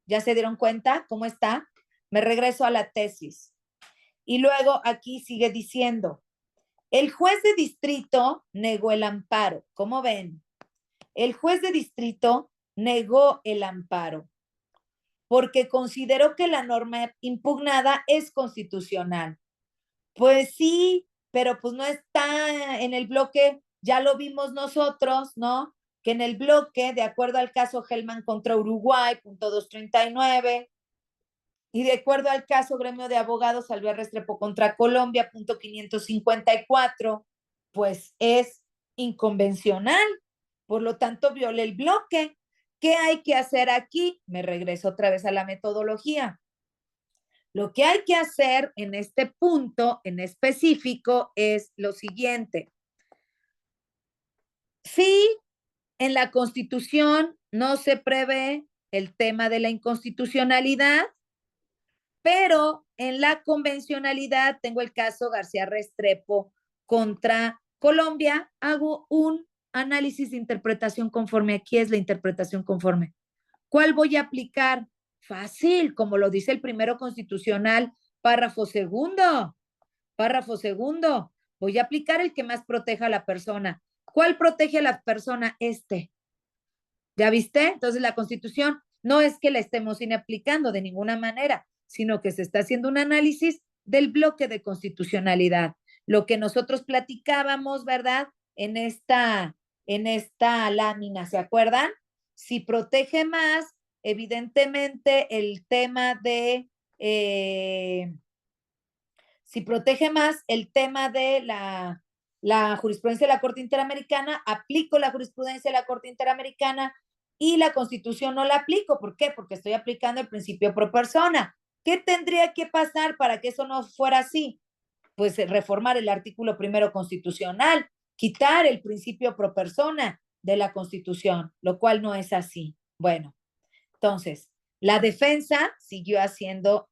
¿Ya se dieron cuenta cómo está? Me regreso a la tesis. Y luego aquí sigue diciendo, el juez de distrito negó el amparo. ¿Cómo ven? El juez de distrito negó el amparo porque consideró que la norma impugnada es constitucional. Pues sí, pero pues no está en el bloque, ya lo vimos nosotros, ¿no? Que en el bloque, de acuerdo al caso Hellman contra Uruguay, punto 239, y de acuerdo al caso Gremio de Abogados Alvear Restrepo contra Colombia, punto 554, pues es inconvencional, por lo tanto viola el bloque. ¿Qué hay que hacer aquí? Me regreso otra vez a la metodología. Lo que hay que hacer en este punto en específico es lo siguiente. Si en la Constitución no se prevé el tema de la inconstitucionalidad, pero en la convencionalidad tengo el caso García Restrepo contra Colombia, hago un análisis de interpretación conforme. Aquí es la interpretación conforme. ¿Cuál voy a aplicar? Fácil, como lo dice el primero constitucional, párrafo segundo. Párrafo segundo. Voy a aplicar el que más proteja a la persona. ¿Cuál protege a la persona? ¿Ya viste? Entonces la Constitución no es que la estemos inaplicando de ninguna manera, sino que se está haciendo un análisis del bloque de constitucionalidad. Lo que nosotros platicábamos, ¿verdad? En esta lámina, ¿se acuerdan? Si protege más, evidentemente el tema de, si protege más el tema de la jurisprudencia de la Corte Interamericana, aplico la jurisprudencia de la Corte Interamericana y la Constitución no la aplico. ¿Por qué? Porque estoy aplicando el principio pro persona. ¿Qué tendría que pasar para que eso no fuera así? Pues reformar el artículo primero constitucional, quitar el principio pro persona de la Constitución, lo cual no es así. Bueno, entonces, la defensa siguió haciendo,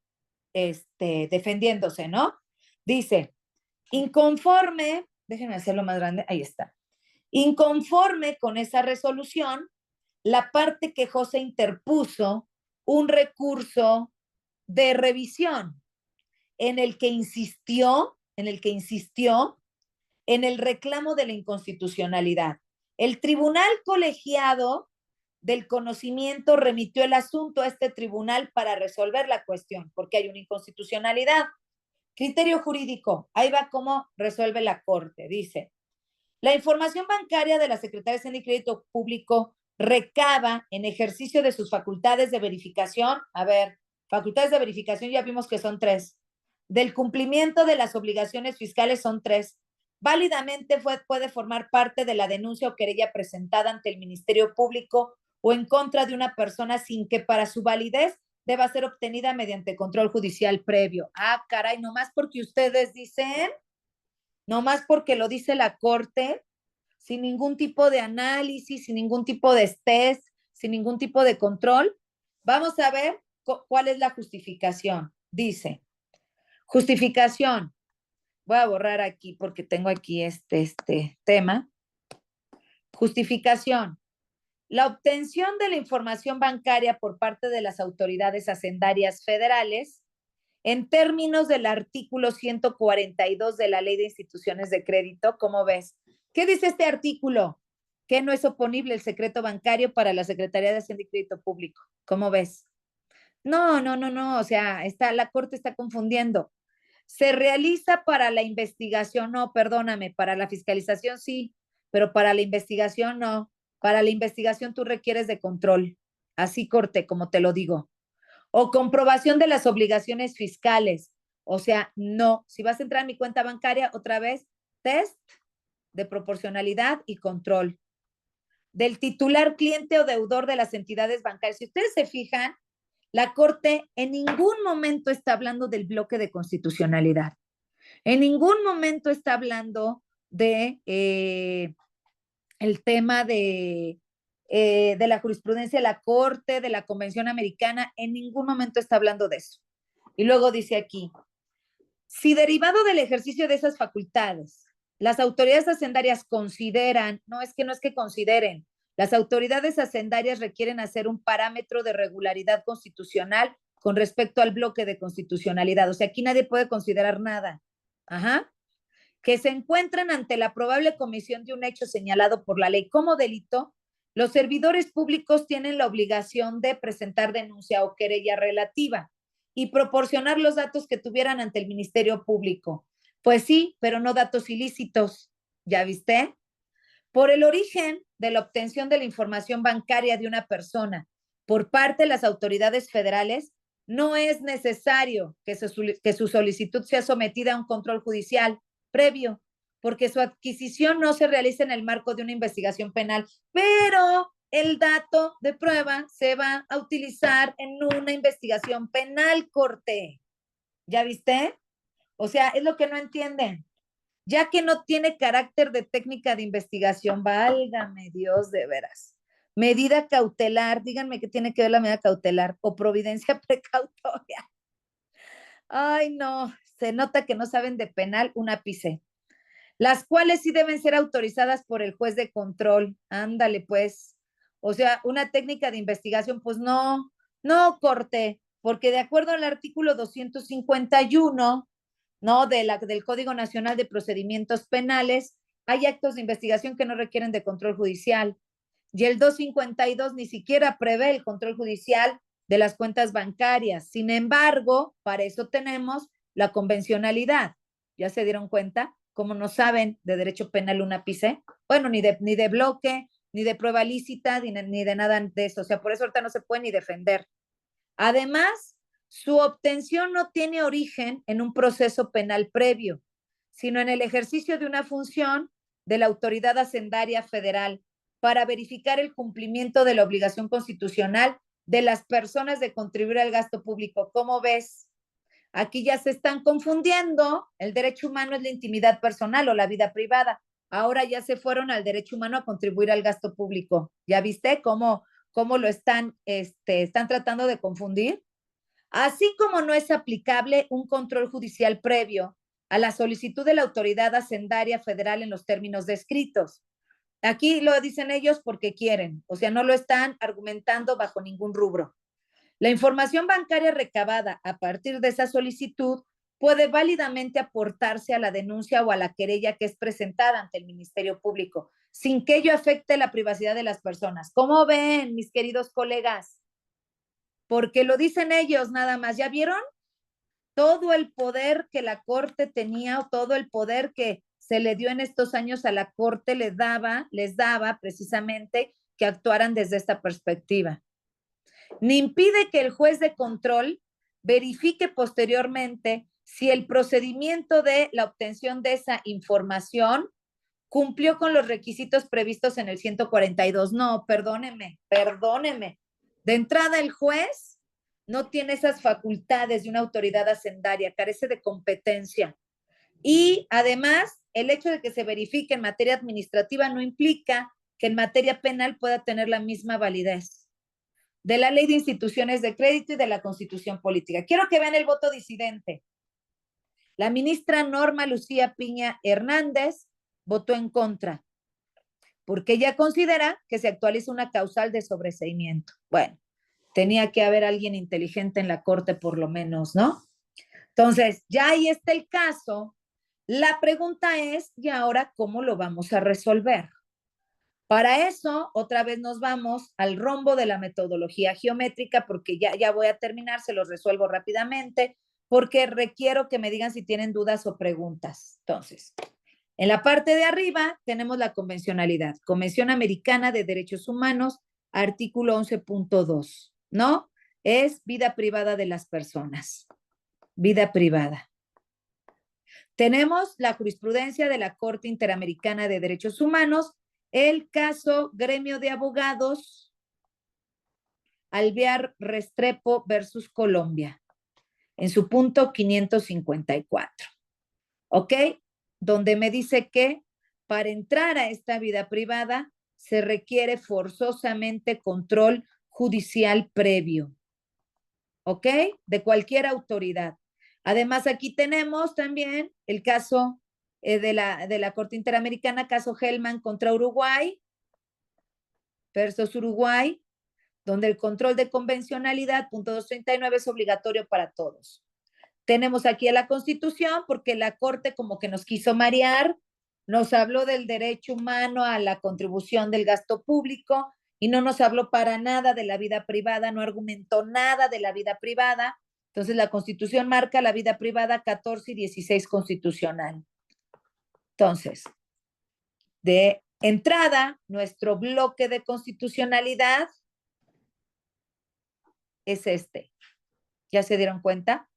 defendiéndose, ¿no? Dice, inconforme, déjenme hacerlo más grande, ahí está. Inconforme con esa resolución, la parte quejosa interpuso un recurso de revisión en el que insistió en el reclamo de la inconstitucionalidad. El tribunal colegiado del conocimiento remitió el asunto a este tribunal para resolver la cuestión, porque hay una inconstitucionalidad. Criterio jurídico, ahí va cómo resuelve la Corte. Dice, la información bancaria de la Secretaría de Hacienda y Crédito Público recaba en ejercicio de sus facultades de verificación. A ver, facultades de verificación ya vimos que son 3. Del cumplimiento de las obligaciones fiscales son 3. Válidamente puede formar parte de la denuncia o querella presentada ante el Ministerio Público o en contra de una persona sin que para su validez deba ser obtenida mediante control judicial previo. Ah, caray, nomás porque ustedes dicen, nomás porque lo dice la Corte, sin ningún tipo de análisis, sin ningún tipo de test, sin ningún tipo de control. Vamos a ver cuál es la justificación. Dice, justificación. Voy a borrar aquí porque tengo aquí este tema. Justificación. La obtención de la información bancaria por parte de las autoridades hacendarias federales en términos del artículo 142 de la Ley de Instituciones de Crédito, ¿cómo ves? ¿Qué dice este artículo? Que no es oponible el secreto bancario para la Secretaría de Hacienda y Crédito Público. ¿Cómo ves? No, no, no, no, o sea, la Corte está confundiendo. Se realiza para la investigación, no, perdóname, para la fiscalización sí, pero para la investigación no. Para la investigación tú requieres de control. Así corte, como te lo digo. O comprobación de las obligaciones fiscales. O sea, no. Si vas a entrar a mi cuenta bancaria, otra vez, test de proporcionalidad y control. Del titular, cliente o deudor de las entidades bancarias. Si ustedes se fijan, la Corte en ningún momento está hablando del bloque de constitucionalidad. En ningún momento está hablando de el tema de la jurisprudencia de la Corte, de la Convención Americana. En ningún momento está hablando de eso. Y luego dice aquí, si derivado del ejercicio de esas facultades Las autoridades hacendarias consideran, no es que consideren, las autoridades hacendarias requieren hacer un parámetro de regularidad constitucional con respecto al bloque de constitucionalidad. O sea, aquí nadie puede considerar nada. Ajá. Que se encuentran ante la probable comisión de un hecho señalado por la ley como delito, los servidores públicos tienen la obligación de presentar denuncia o querella relativa y proporcionar los datos que tuvieran ante el Ministerio Público. Pues sí, pero no datos ilícitos. ¿Ya viste? Por el origen de la obtención de la información bancaria de una persona por parte de las autoridades federales, no es necesario que su solicitud sea sometida a un control judicial previo, porque su adquisición no se realiza en el marco de una investigación penal, pero el dato de prueba se va a utilizar en una investigación penal, corte. ¿Ya viste? O sea, es lo que no entienden. Ya que no tiene carácter de técnica de investigación, válgame Dios de veras. Medida cautelar, díganme qué tiene que ver la medida cautelar o providencia precautoria. Ay, no, se nota que no saben de penal un ápice. Las cuales sí deben ser autorizadas por el juez de control. Ándale, pues. O sea, una técnica de investigación, pues no, no corte, porque de acuerdo al artículo 251, ¿no? Del Código Nacional de Procedimientos Penales, hay actos de investigación que no requieren de control judicial. Y el 252 ni siquiera prevé el control judicial de las cuentas bancarias. Sin embargo, para eso tenemos la convencionalidad. ¿Ya se dieron cuenta? Como no saben de derecho penal un ápice, bueno, ni de bloque, ni de prueba lícita, ni de nada de eso. O sea, por eso ahorita no se puede ni defender. Además, su obtención no tiene origen en un proceso penal previo, sino en el ejercicio de una función de la autoridad hacendaria federal para verificar el cumplimiento de la obligación constitucional de las personas de contribuir al gasto público. ¿Cómo ves? Aquí ya se están confundiendo. El derecho humano es la intimidad personal o la vida privada. Ahora ya se fueron al derecho humano a contribuir al gasto público. ¿Ya viste cómo lo están tratando de confundir? Así como no es aplicable un control judicial previo a la solicitud de la autoridad hacendaria federal en los términos descritos. Aquí lo dicen ellos porque quieren, o sea, no lo están argumentando bajo ningún rubro. La información bancaria recabada a partir de esa solicitud puede válidamente aportarse a la denuncia o a la querella que es presentada ante el Ministerio Público, sin que ello afecte la privacidad de las personas. ¿Cómo ven, mis queridos colegas? Porque lo dicen ellos nada más. ¿Ya vieron? Todo el poder que la Corte tenía, o todo el poder que se le dio en estos años a la Corte les daba precisamente que actuaran desde esta perspectiva. Ni impide que el juez de control verifique posteriormente si el procedimiento de la obtención de esa información cumplió con los requisitos previstos en el 142. No, perdóneme. De entrada, el juez no tiene esas facultades de una autoridad hacendaria, carece de competencia. Y además, el hecho de que se verifique en materia administrativa no implica que en materia penal pueda tener la misma validez de la Ley de Instituciones de Crédito y de la Constitución Política. Quiero que vean el voto disidente. La ministra Norma Lucía Piña Hernández votó en contra, porque ella considera que se actualiza una causal de sobreseimiento. Bueno, tenía que haber alguien inteligente en la Corte por lo menos, ¿no? Entonces, ya ahí está el caso. La pregunta es, ¿y ahora cómo lo vamos a resolver? Para eso, otra vez nos vamos al rombo de la metodología geométrica, porque ya voy a terminar, se los resuelvo rápidamente, porque requiero que me digan si tienen dudas o preguntas. Entonces, en la parte de arriba tenemos la convencionalidad, Convención Americana de Derechos Humanos, artículo 11.2, ¿no? Es vida privada de las personas, vida privada. Tenemos la jurisprudencia de la Corte Interamericana de Derechos Humanos, el caso Gremio de Abogados, Alvear Restrepo versus Colombia, en su punto 554. ¿Ok? Donde me dice que para entrar a esta vida privada se requiere forzosamente control judicial previo. ¿Ok? De cualquier autoridad. Además, aquí tenemos también el caso de la Corte Interamericana, caso Hellman contra Uruguay, versus Uruguay, donde el control de convencionalidad, punto 239, es obligatorio para todos. Tenemos aquí a la Constitución, porque la Corte como que nos quiso marear, nos habló del derecho humano a la contribución del gasto público y no nos habló para nada de la vida privada, no argumentó nada de la vida privada. Entonces la Constitución marca la vida privada 14 y 16 constitucional. Entonces, de entrada, nuestro bloque de constitucionalidad es este. ¿Ya se dieron cuenta?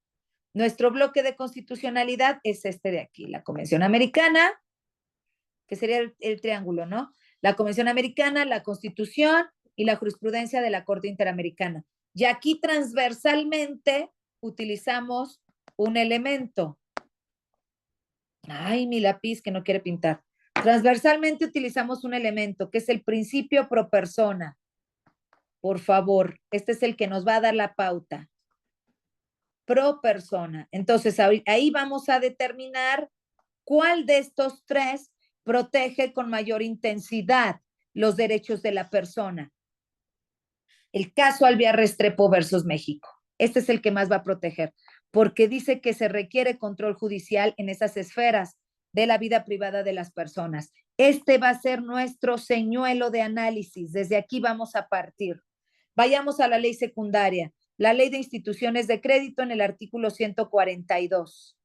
Nuestro bloque de constitucionalidad es este de aquí, la Convención Americana, que sería el triángulo, ¿no? La Convención Americana, la Constitución y la jurisprudencia de la Corte Interamericana. Y aquí transversalmente utilizamos un elemento. Ay, mi lápiz que no quiere pintar. Transversalmente utilizamos un elemento que es el principio pro persona. Por favor, este es el que nos va a dar la pauta. Pro persona. Entonces, ahí vamos a determinar cuál de estos tres protege con mayor intensidad los derechos de la persona. El caso Alvear Restrepo versus México. Este es el que más va a proteger, porque dice que se requiere control judicial en esas esferas de la vida privada de las personas. Este va a ser nuestro señuelo de análisis. Desde aquí vamos a partir. Vayamos a la ley secundaria. La ley de instituciones de crédito en el artículo 142.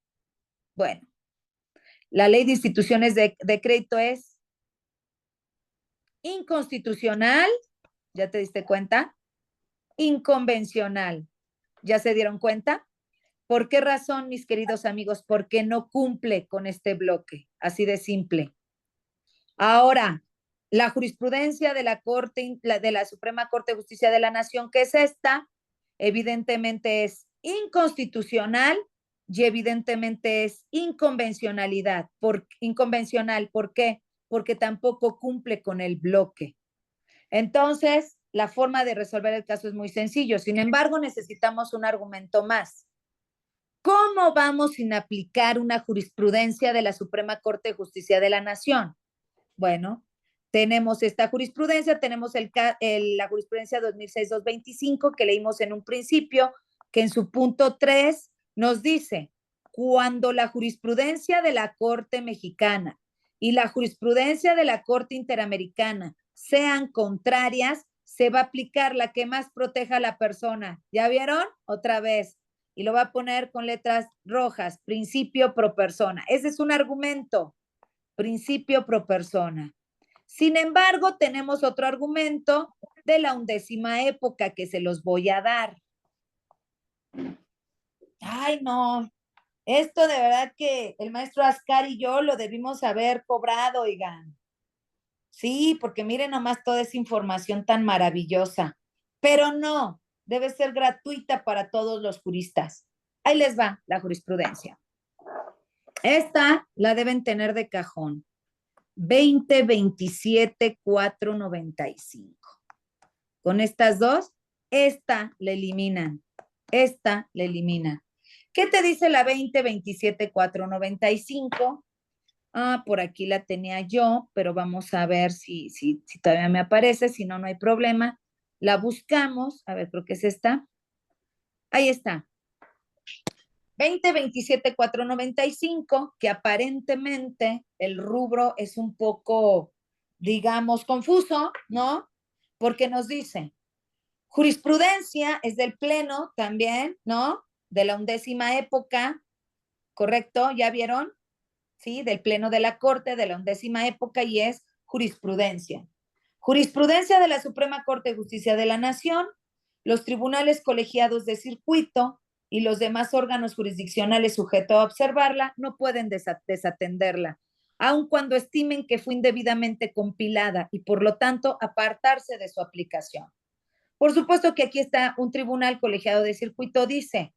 Bueno, la ley de instituciones de crédito es inconstitucional, ¿ya te diste cuenta? Inconvencional, ¿ya se dieron cuenta? ¿Por qué razón, mis queridos amigos? Porque no cumple con este bloque, así de simple. Ahora, la jurisprudencia de la Corte, de la Suprema Corte de Justicia de la Nación, que es esta, evidentemente es inconstitucional y evidentemente es inconvencionalidad. Inconvencional, ¿por qué? Porque tampoco cumple con el bloque. Entonces, la forma de resolver el caso es muy sencillo. Sin embargo, necesitamos un argumento más. ¿Cómo vamos sin aplicar una jurisprudencia de la Suprema Corte de Justicia de la Nación? Bueno, tenemos esta jurisprudencia, tenemos la jurisprudencia 2006-225 que leímos en un principio, que en su punto 3 nos dice, cuando la jurisprudencia de la Corte Mexicana y la jurisprudencia de la Corte Interamericana sean contrarias, se va a aplicar la que más proteja a la persona. ¿Ya vieron? Otra vez. Y lo va a poner con letras rojas, principio pro persona. Ese es un argumento, principio pro persona. Sin embargo, tenemos otro argumento de la 11ª época que se los voy a dar. Ay, no, esto de verdad que el maestro Ascar y yo lo debimos haber cobrado, oigan. Sí, porque miren nomás toda esa información tan maravillosa. Pero no, debe ser gratuita para todos los juristas. Ahí les va la jurisprudencia. Esta la deben tener de cajón. 20-27-495. Con estas dos, esta la eliminan. Esta la eliminan. ¿Qué te dice la 20-27-495? Ah, por aquí la tenía yo, pero vamos a ver si todavía me aparece. Si no, no hay problema. La buscamos. A ver, creo que es esta. Ahí está. 20-27-495, que aparentemente el rubro es un poco, digamos, confuso, ¿no? Porque nos dice, jurisprudencia es del Pleno también, ¿no? De la 11ª época, ¿correcto? ¿Ya vieron? Sí, del Pleno de la Corte de la 11ª época y es jurisprudencia. Jurisprudencia de la Suprema Corte de Justicia de la Nación, los tribunales colegiados de circuito y los demás órganos jurisdiccionales sujetos a observarla no pueden desatenderla, aun cuando estimen que fue indebidamente compilada y por lo tanto apartarse de su aplicación. Por supuesto que aquí está un tribunal colegiado de circuito, dice,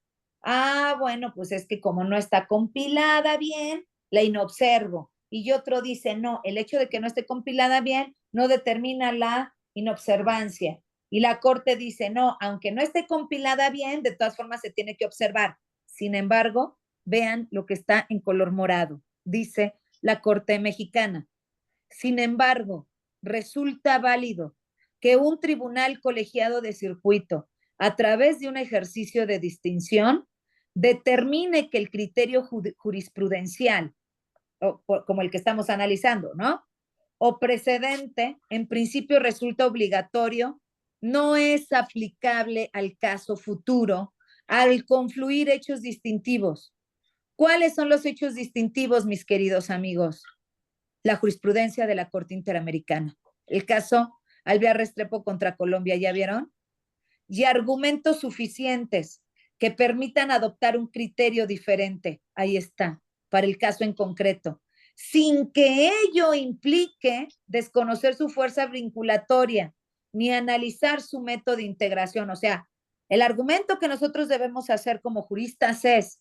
bueno, pues es que como no está compilada bien, la inobservo. Y otro dice, no, el hecho de que no esté compilada bien no determina la inobservancia. Y la Corte dice, no, aunque no esté compilada bien, de todas formas se tiene que observar. Sin embargo, vean lo que está en color morado. Dice la Corte Mexicana. Sin embargo, resulta válido que un tribunal colegiado de circuito, a través de un ejercicio de distinción, determine que el criterio jurisprudencial, como el que estamos analizando, ¿no? O precedente, en principio resulta obligatorio, no es aplicable al caso futuro al confluir hechos distintivos. ¿Cuáles son los hechos distintivos, mis queridos amigos? La jurisprudencia de la Corte Interamericana. El caso Alvear Restrepo contra Colombia, ¿ya vieron? Y argumentos suficientes que permitan adoptar un criterio diferente. Ahí está, para el caso en concreto, sin que ello implique desconocer su fuerza vinculatoria ni analizar su método de integración. O sea, el argumento que nosotros debemos hacer como juristas es,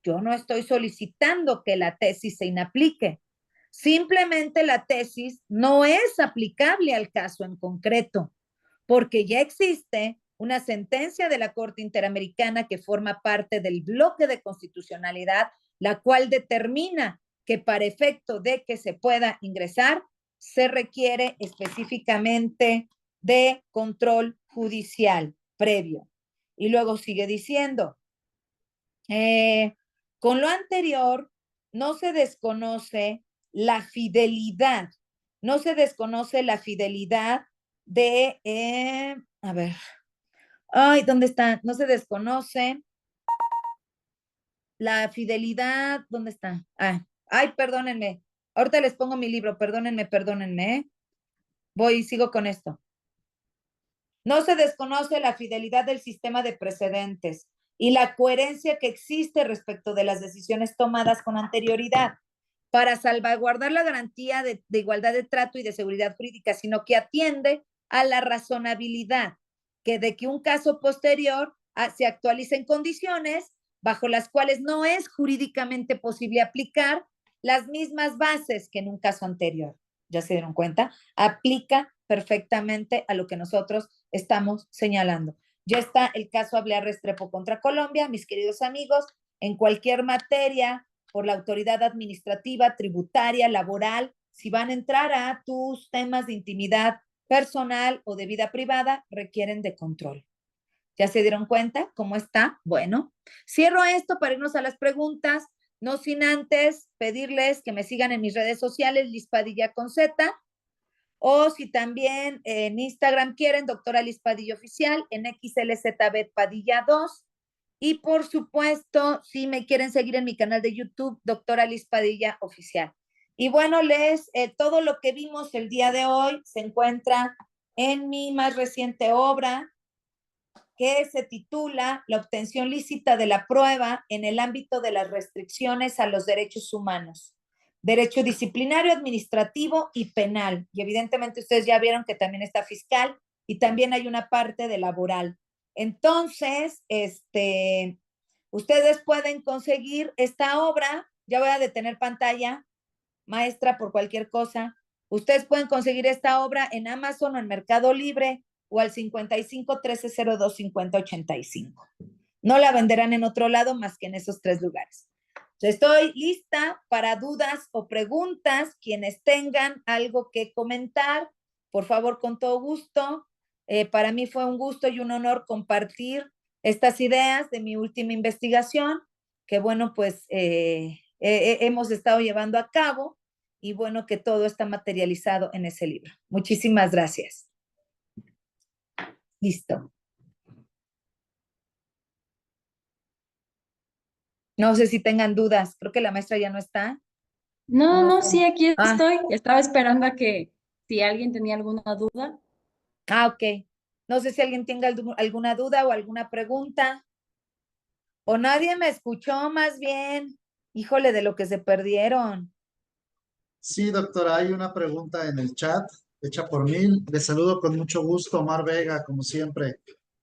yo no estoy solicitando que la tesis se inaplique, simplemente la tesis no es aplicable al caso en concreto, porque ya existe una sentencia de la Corte Interamericana que forma parte del bloque de constitucionalidad, la cual determina que para efecto de que se pueda ingresar, se requiere específicamente de control judicial previo. Y luego sigue diciendo, con lo anterior, no se desconoce la fidelidad, no se desconoce la fidelidad de, a ver, ay, ¿dónde está? No se desconoce la fidelidad, ¿dónde está? Ay, perdónenme, ahorita les pongo mi libro, perdónenme, ¿eh? Voy, sigo con esto. No se desconoce la fidelidad del sistema de precedentes y la coherencia que existe respecto de las decisiones tomadas con anterioridad para salvaguardar la garantía de igualdad de trato y de seguridad jurídica, sino que atiende a la razonabilidad que de que un caso posterior se actualice en condiciones bajo las cuales no es jurídicamente posible aplicar las mismas bases que en un caso anterior. ¿Ya se dieron cuenta? Aplica perfectamente a lo que nosotros estamos señalando. Ya está el caso Alvear Restrepo contra Colombia, mis queridos amigos, en cualquier materia, por la autoridad administrativa, tributaria, laboral, si van a entrar a tus temas de intimidad personal o de vida privada, requieren de control. ¿Ya se dieron cuenta cómo está? Bueno, cierro esto para irnos a las preguntas, no sin antes pedirles que me sigan en mis redes sociales, Liz Padilla con Z, o si también en Instagram quieren, doctora Liz Padilla Oficial, en XLZB Padilla 2. Y por supuesto, si me quieren seguir en mi canal de YouTube, doctora Liz Padilla Oficial. Y bueno, todo lo que vimos el día de hoy se encuentra en mi más reciente obra, que se titula La obtención lícita de la prueba en el ámbito de las restricciones a los derechos humanos. Derecho disciplinario, administrativo y penal. Y evidentemente ustedes ya vieron que también está fiscal y también hay una parte de laboral. Entonces, ustedes pueden conseguir esta obra. Ya voy a detener pantalla, maestra, por cualquier cosa. Ustedes pueden conseguir esta obra en Amazon o en Mercado Libre o al 55 1302 50 85. No la venderán en otro lado más que en esos 3 lugares. Estoy lista para dudas o preguntas. Quienes tengan algo que comentar, por favor, con todo gusto. Para mí fue un gusto y un honor compartir estas ideas de mi última investigación, que bueno, pues hemos estado llevando a cabo y bueno, que todo está materializado en ese libro. Muchísimas gracias. Listo. No sé si tengan dudas. Creo que la maestra ya no está. No, No no, sé. sí, aquí Ah, estoy. Estaba esperando a que si alguien tenía alguna duda. ok. No sé si alguien tenga alguna duda o alguna pregunta. O nadie me escuchó más bien. Híjole, de lo que se perdieron. Sí, doctora, hay una pregunta en el chat hecha por mí. Le saludo con mucho gusto, Omar Vega, como siempre.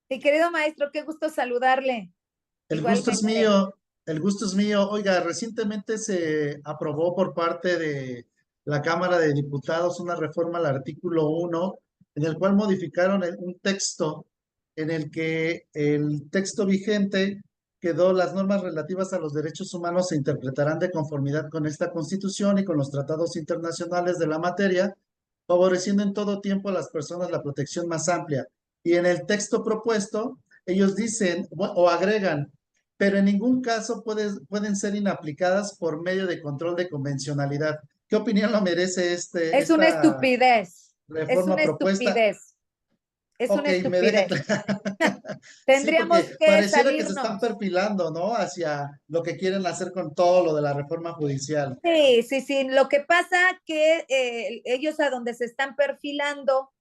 Mi querido maestro, qué gusto saludarle. El gusto es Igualmente. mío, el gusto es mío. Oiga, recientemente se aprobó por parte de la Cámara de Diputados una reforma al artículo 1, en el cual modificaron un texto en el que el texto vigente quedó: las normas relativas a los derechos humanos se interpretarán de conformidad con esta Constitución y con los tratados internacionales de la materia, favoreciendo en todo tiempo a las personas la protección más amplia. Y en el texto propuesto, ellos dicen o agregan: pero en ningún caso pueden ser inaplicadas por medio de control de convencionalidad. ¿Qué opinión lo merece Es una esta estupidez, es reforma una propuesta? estupidez, es Ok, una me deja estupidez. Sí, Tendríamos porque que pareciera que se están salirnos. perfilando, ¿no? Hacia lo que quieren hacer con todo lo de la reforma judicial. Sí, sí, sí. Lo que pasa que ellos a donde se están perfilando,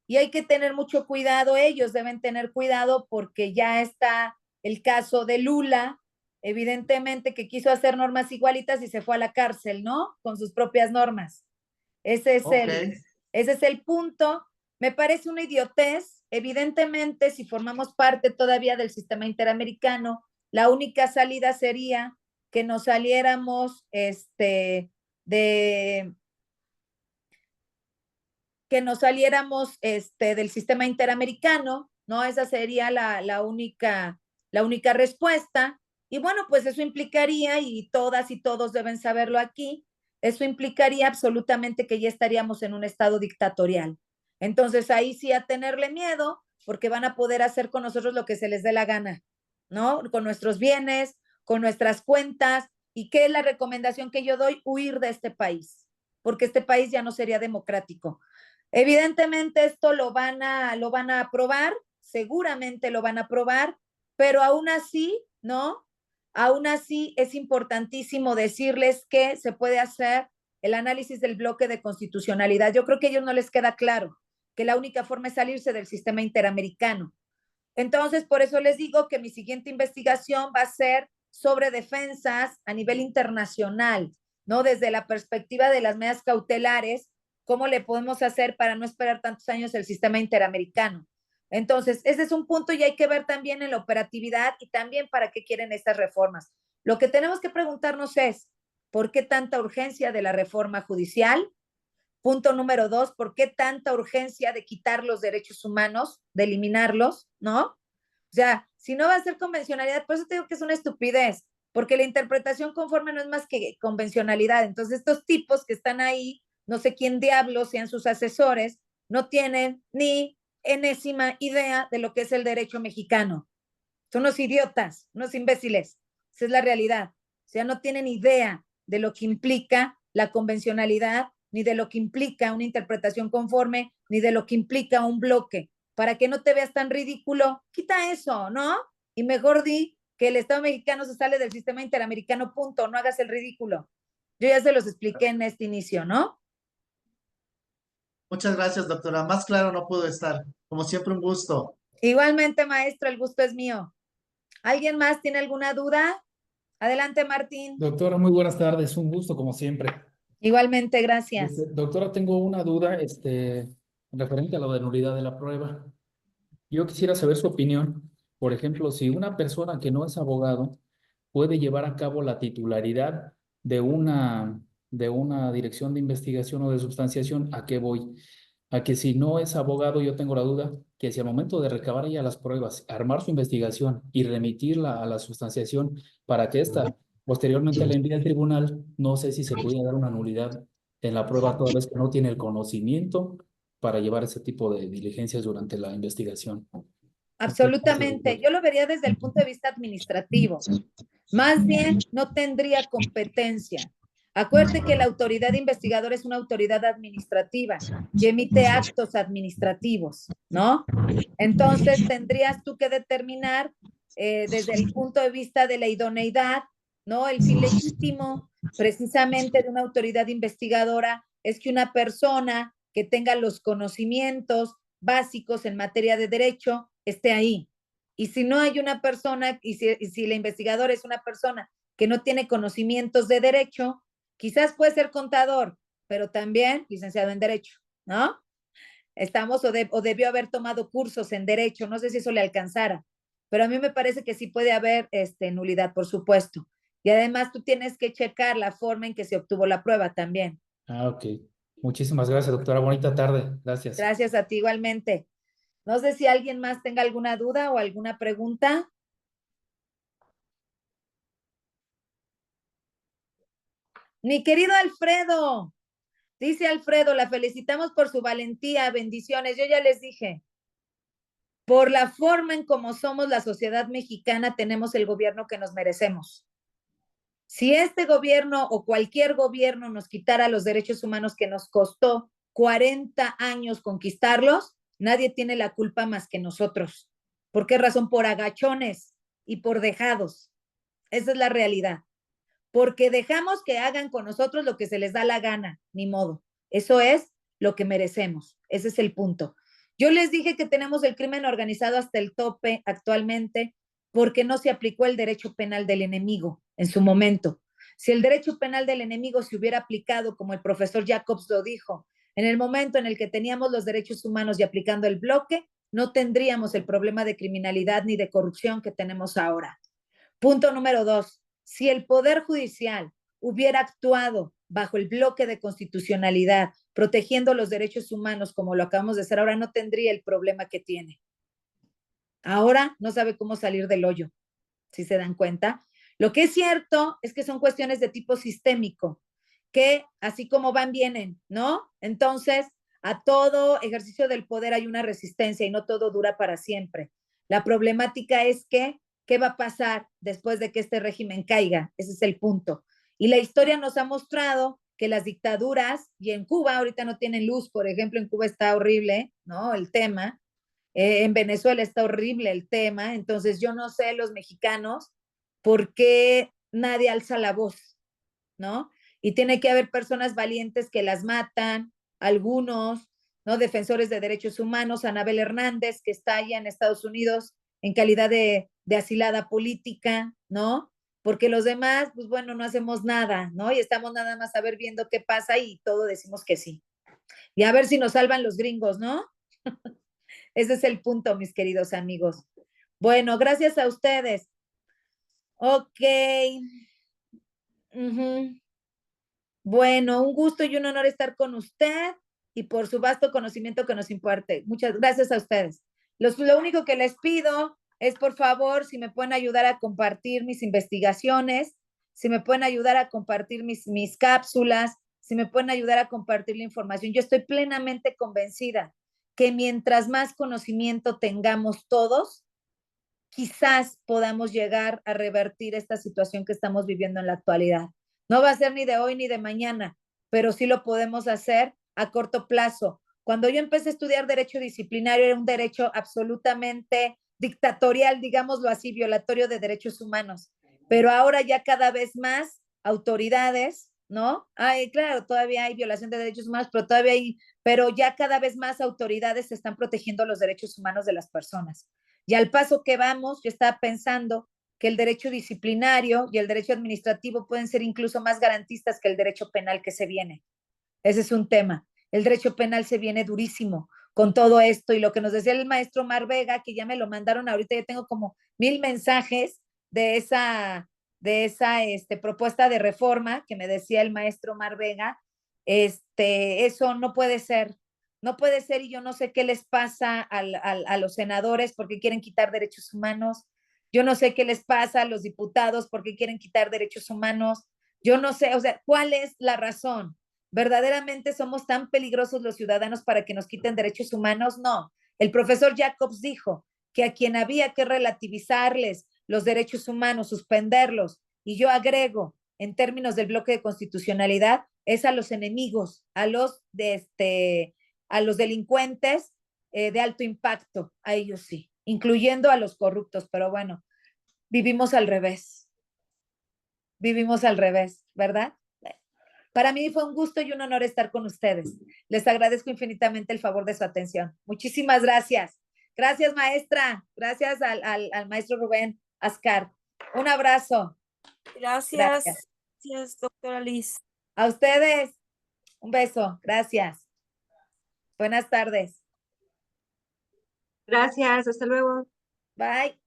y hay que tener mucho cuidado, ellos deben tener cuidado porque ya está el caso de Lula, evidentemente que quiso hacer normas igualitas y se fue a la cárcel, ¿no? Con sus propias normas. Ese es Ok, ese es el punto. Me parece una idiotez. Evidentemente, si formamos parte todavía del sistema interamericano, la única salida sería que nos saliéramos de que nos saliéramos del sistema interamericano, ¿no? Esa sería la única respuesta. Y bueno, pues eso implicaría, y todas y todos deben saberlo aquí, eso implicaría absolutamente que ya estaríamos en un estado dictatorial. Entonces ahí sí a tenerle miedo, porque van a poder hacer con nosotros lo que se les dé la gana, ¿no? Con nuestros bienes, con nuestras cuentas. ¿Y qué es la recomendación que yo doy? Huir de este país, porque este país ya no sería democrático. Evidentemente esto lo van a aprobar, seguramente lo van a aprobar, pero aún así, ¿no? Aún así es importantísimo decirles que se puede hacer el análisis del bloque de constitucionalidad. Yo creo que a ellos no les queda claro que la única forma es salirse del sistema interamericano. Entonces, por eso les digo que mi siguiente investigación va a ser sobre defensas a nivel internacional, ¿no? Desde la perspectiva de las medidas cautelares, ¿cómo le podemos hacer para no esperar tantos años el sistema interamericano? Entonces, ese es un punto y hay que ver también en la operatividad y también para qué quieren estas reformas. Lo que tenemos que preguntarnos es, ¿por qué tanta urgencia de la reforma judicial? Punto número dos, ¿por qué tanta urgencia de quitar los derechos humanos, de eliminarlos, ¿no? O sea, si no va a ser convencionalidad, por eso te digo que es una estupidez, porque la interpretación conforme no es más que convencionalidad. Entonces, estos tipos que están ahí, no sé quién diablos sean sus asesores, no tienen ni enésima idea de lo que es el derecho mexicano. Son unos idiotas, unos imbéciles. Esa es la realidad. O sea, no tienen idea de lo que implica la convencionalidad, ni de lo que implica una interpretación conforme, ni de lo que implica un bloque. Para que no te veas tan ridículo, quita eso, ¿no? Y mejor di que el Estado mexicano se sale del sistema interamericano, punto, no hagas el ridículo. Yo ya se los expliqué en este inicio, ¿no? muchas gracias, doctora. Más claro no puedo estar. Como siempre, un gusto. Igualmente, maestro, el gusto es mío. ¿Alguien más tiene alguna duda? Adelante, Martín. Doctora, muy buenas tardes, un gusto como siempre. Igualmente, gracias. Doctora, tengo una duda, referente a la nulidad de la prueba. Yo quisiera saber su opinión. Por ejemplo, si una persona que no es abogado puede llevar a cabo la titularidad de una dirección de investigación o de sustanciación, ¿a qué voy? A que si no es abogado, yo tengo la duda que si al momento de recabar ya las pruebas, armar su investigación y remitirla a la sustanciación para que ésta posteriormente la envíe al tribunal, no sé si se puede dar una nulidad en la prueba toda vez que no tiene el conocimiento para llevar ese tipo de diligencias durante la investigación. ¿Qué piensa, Absolutamente. doctor? Yo lo vería desde el punto de vista administrativo. Más bien, no tendría competencia. Acuérdate que la autoridad investigadora es una autoridad administrativa y emite actos administrativos, ¿no? Entonces, tendrías tú que determinar desde el punto de vista de la idoneidad, ¿no? El fin legítimo precisamente de una autoridad investigadora es que una persona que tenga los conocimientos básicos en materia de derecho esté ahí. Y si no hay una persona, y si la investigadora es una persona que no tiene conocimientos de derecho, quizás puede ser contador, pero también licenciado en derecho, ¿no? O debió haber tomado cursos en derecho, no sé si eso le alcanzara, pero a mí me parece que sí puede haber nulidad, por supuesto. Y además tú tienes que checar la forma en que se obtuvo la prueba también. Ah, ok. Muchísimas gracias, doctora. Bonita tarde. Gracias. Gracias a ti igualmente. No sé si alguien más tenga alguna duda o alguna pregunta. Mi querido Alfredo, dice Alfredo, la felicitamos por su valentía, bendiciones. Yo ya les dije, por la forma en cómo somos la sociedad mexicana, tenemos el gobierno que nos merecemos. Si este gobierno o cualquier gobierno nos quitara los derechos humanos que nos costó 40 años conquistarlos, nadie tiene la culpa más que nosotros. ¿Por qué razón? Por agachones y por dejados. Esa es la realidad. Porque dejamos que hagan con nosotros lo que se les da la gana, ni modo. Eso es lo que merecemos. Ese es el punto. Yo les dije que tenemos el crimen organizado hasta el tope actualmente porque no se aplicó el derecho penal del enemigo en su momento. Si el derecho penal del enemigo se hubiera aplicado, como el profesor Jacobs lo dijo, en el momento en el que teníamos los derechos humanos y aplicando el bloque, no tendríamos el problema de criminalidad ni de corrupción que tenemos ahora. Punto número 2. Si el Poder Judicial hubiera actuado bajo el bloque de constitucionalidad, protegiendo los derechos humanos como lo acabamos de hacer ahora, no tendría el problema que tiene. Ahora no sabe cómo salir del hoyo, si se dan cuenta. Lo que es cierto es que son cuestiones de tipo sistémico, que así como van, vienen, ¿no? Entonces, a todo ejercicio del poder hay una resistencia y no todo dura para siempre. La problemática es que, ¿qué va a pasar después de que este régimen caiga? Ese es el punto. Y la historia nos ha mostrado que las dictaduras, y en Cuba ahorita no tienen luz, por ejemplo, en Cuba está horrible, ¿no? El tema. En Venezuela está horrible el tema, entonces yo no sé los mexicanos por qué nadie alza la voz, ¿no? Y tiene que haber personas valientes que las matan, algunos, ¿no? Defensores de derechos humanos, Anabel Hernández, que está allá en Estados Unidos en calidad de asilada política, ¿no? Porque los demás, pues bueno, no hacemos nada, ¿no? Y estamos nada más a ver viendo qué pasa y todo decimos que sí. Y a ver si nos salvan los gringos, ¿no? Ese es el punto, mis queridos amigos. Bueno, gracias a ustedes. Ok. Uh-huh. Bueno, un gusto y un honor estar con usted y por su vasto conocimiento que nos imparte. Muchas gracias a ustedes. Lo único que les pido es, por favor, si me pueden ayudar a compartir mis investigaciones, si me pueden ayudar a compartir mis cápsulas, si me pueden ayudar a compartir la información. Yo estoy plenamente convencida que mientras más conocimiento tengamos todos, quizás podamos llegar a revertir esta situación que estamos viviendo en la actualidad. No va a ser ni de hoy ni de mañana, pero sí lo podemos hacer a corto plazo. Cuando yo empecé a estudiar derecho disciplinario, era un derecho absolutamente dictatorial, digámoslo así, violatorio de derechos humanos. Pero ahora ya cada vez más autoridades, ¿no? Ay, claro, todavía hay violación de derechos humanos, pero ya cada vez más autoridades están protegiendo los derechos humanos de las personas. Y al paso que vamos, yo estaba pensando que el derecho disciplinario y el derecho administrativo pueden ser incluso más garantistas que el derecho penal que se viene. Ese es un tema. El derecho penal se viene durísimo con todo esto y lo que nos decía el maestro Mar Vega, que ya me lo mandaron ahorita, ya tengo como 1000 mensajes de esa propuesta de reforma que me decía el maestro Mar Vega. Eso no puede ser, no puede ser y yo no sé qué les pasa a los senadores porque quieren quitar derechos humanos, yo no sé qué les pasa a los diputados porque quieren quitar derechos humanos, yo no sé, o sea, ¿cuál es la razón? ¿Verdaderamente somos tan peligrosos los ciudadanos para que nos quiten derechos humanos? No. El profesor Jacobs dijo que a quien había que relativizarles los derechos humanos, suspenderlos, y yo agrego, en términos del bloque de constitucionalidad, es a los enemigos, a los delincuentes de alto impacto, a ellos sí, incluyendo a los corruptos, pero bueno, vivimos al revés, ¿verdad? Para mí fue un gusto y un honor estar con ustedes. Les agradezco infinitamente el favor de su atención. Muchísimas gracias. Gracias, maestra. Gracias al maestro Rubén Ascar. Un abrazo. Gracias. Gracias, gracias, doctora Liz. A ustedes, un beso. Gracias. Buenas tardes. Gracias, hasta luego. Bye.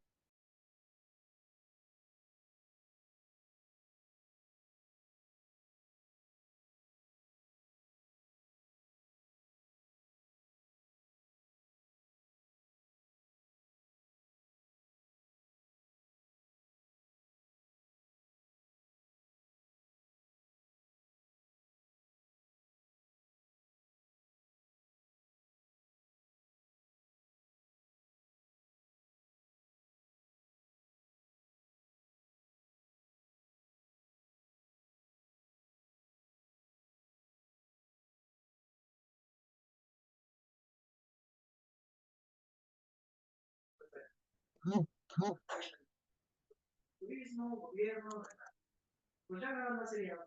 Turismo, gobierno, pues ya nada más sería